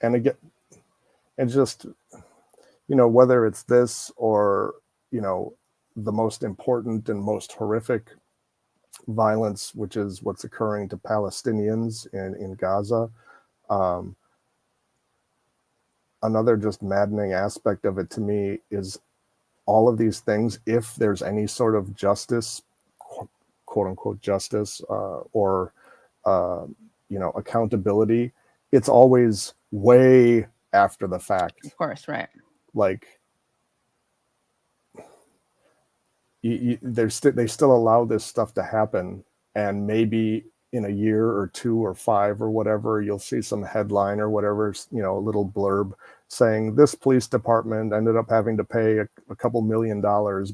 and again, and just whether it's this or the most important and most horrific violence, which is what's occurring to Palestinians in Gaza. Another just maddening aspect of it to me is all of these things, if there's any sort of justice, quote unquote justice, or accountability, it's always way after the fact. Of course, right. Like, they still allow this stuff to happen, and maybe in a year or 2 or 5 or whatever, you'll see some headline or whatever, a little blurb saying this police department ended up having to pay a couple $1 million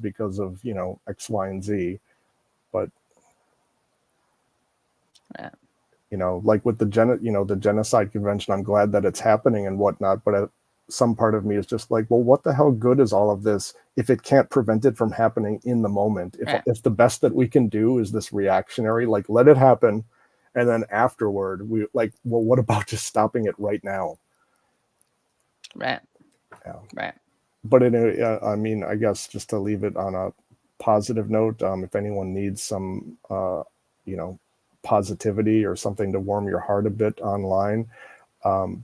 because of X, Y, and Z. But like with the Genocide Convention, I'm glad that it's happening and whatnot, but some part of me is just like, well, what the hell good is all of this if it can't prevent it from happening in the moment? If the best that we can do is this reactionary, like, let it happen, and then afterward we like, well, what about just stopping it right now? Right. Yeah. Right. But I mean, I guess just to leave it on a positive note, if anyone needs some positivity or something to warm your heart a bit online,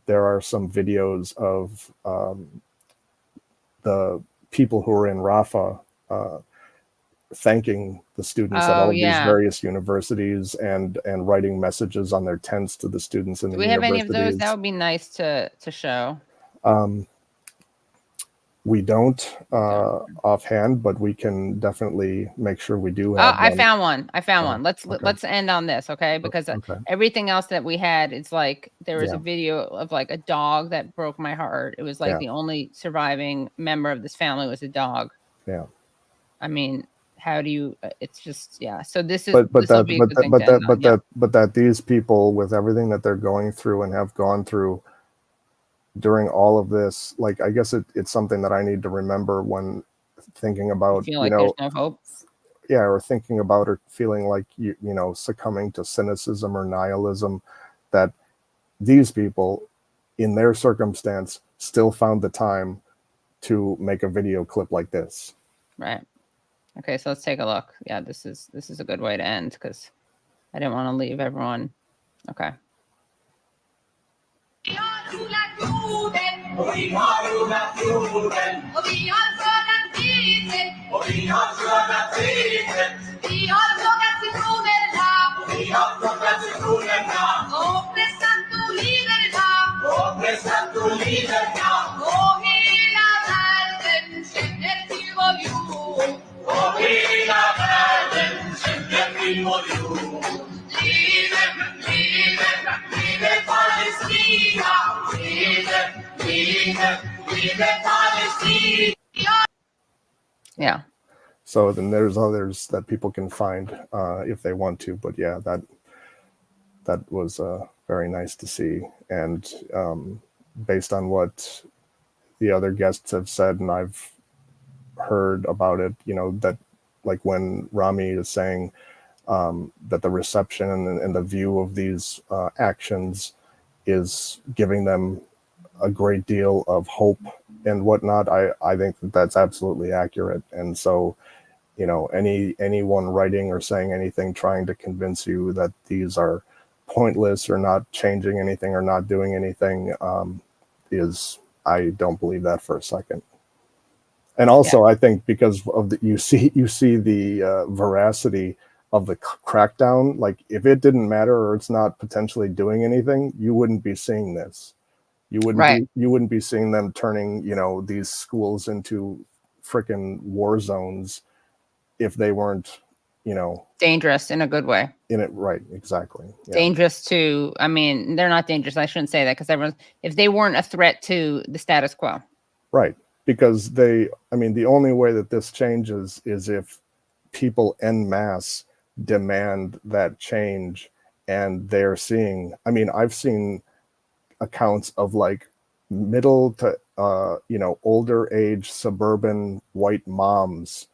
there are some videos of the people who are in Rafah thanking the students at all of these various universities and writing messages on their tents to the students in the universities. Do we have any of those? That would be nice to show. We don't offhand, but we can definitely make sure we do have. I found one. Let's end on this, okay? Because everything else that we had, it's like there was a video of like a dog that broke my heart. It was like the only surviving member of this family was a dog. Yeah. I mean, how do you? It's just So this is. But that these people, with everything that they're going through and have gone through during all of this, like, I guess it's something that I need to remember when thinking about, there's no hope. Yeah, or thinking about or feeling like you know, succumbing to cynicism or nihilism, that these people in their circumstance still found the time to make a video clip like this. Right. Okay, so let's take a look. Yeah, this is a good way to end because I didn't want to leave everyone. Okay. Yeah. So then there's others that people can find if they want to, but yeah, that was very nice to see. And based on what the other guests have said, and I've heard about it, you know, that like when Rami is saying that the reception and the view of these actions is giving them a great deal of hope and whatnot, I think that's absolutely accurate. And so, you know, anyone writing or saying anything trying to convince you that these are pointless or not changing anything or not doing anything I don't believe that for a second. And also, I think because of you see the veracity of the crackdown. Like, if it didn't matter or it's not potentially doing anything, you wouldn't be seeing this. You wouldn't be seeing them turning, you know, these schools into freaking war zones if they weren't, you know, dangerous in a good way. Right, exactly. Yeah. Dangerous to, I mean, they're not dangerous. I shouldn't say that because if they weren't a threat to the status quo. Right, because the only way that this changes is if people en masse demand that change, and they're seeing, I mean, I've seen accounts of like middle to older age suburban white moms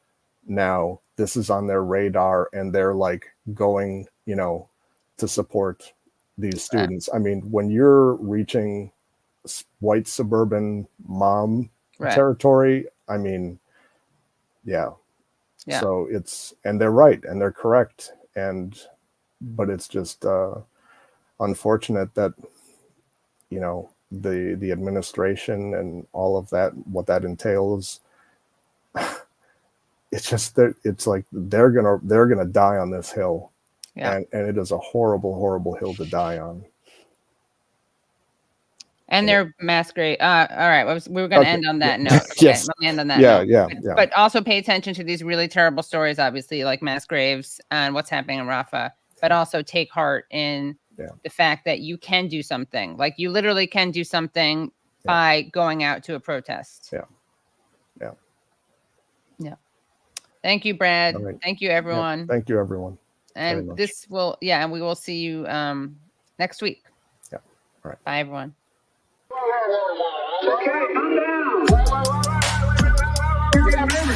now. This is on their radar and they're like going, you know, to support these students. I mean, when you're reaching white suburban mom territory, I mean, yeah. So and they're right and they're correct, but it's just unfortunate that, you know, the administration and all of that, what that entails, it's just that it's like they're gonna die on this hill. And it is a horrible hill to die on. And they're mass grave. All right, we were going to end on that note. Okay, Yes. we'll end on that note. Yeah. But also pay attention to these really terrible stories, obviously, like mass graves and what's happening in Rafah. But also take heart in the fact that you can do something. Like, you literally can do something by going out to a protest. Yeah. Thank you, Brad. Right. Thank you, everyone. Yeah. Thank you, everyone. And this will, and we will see you next week. Yeah. All right. Bye, everyone. Okay, I'm down.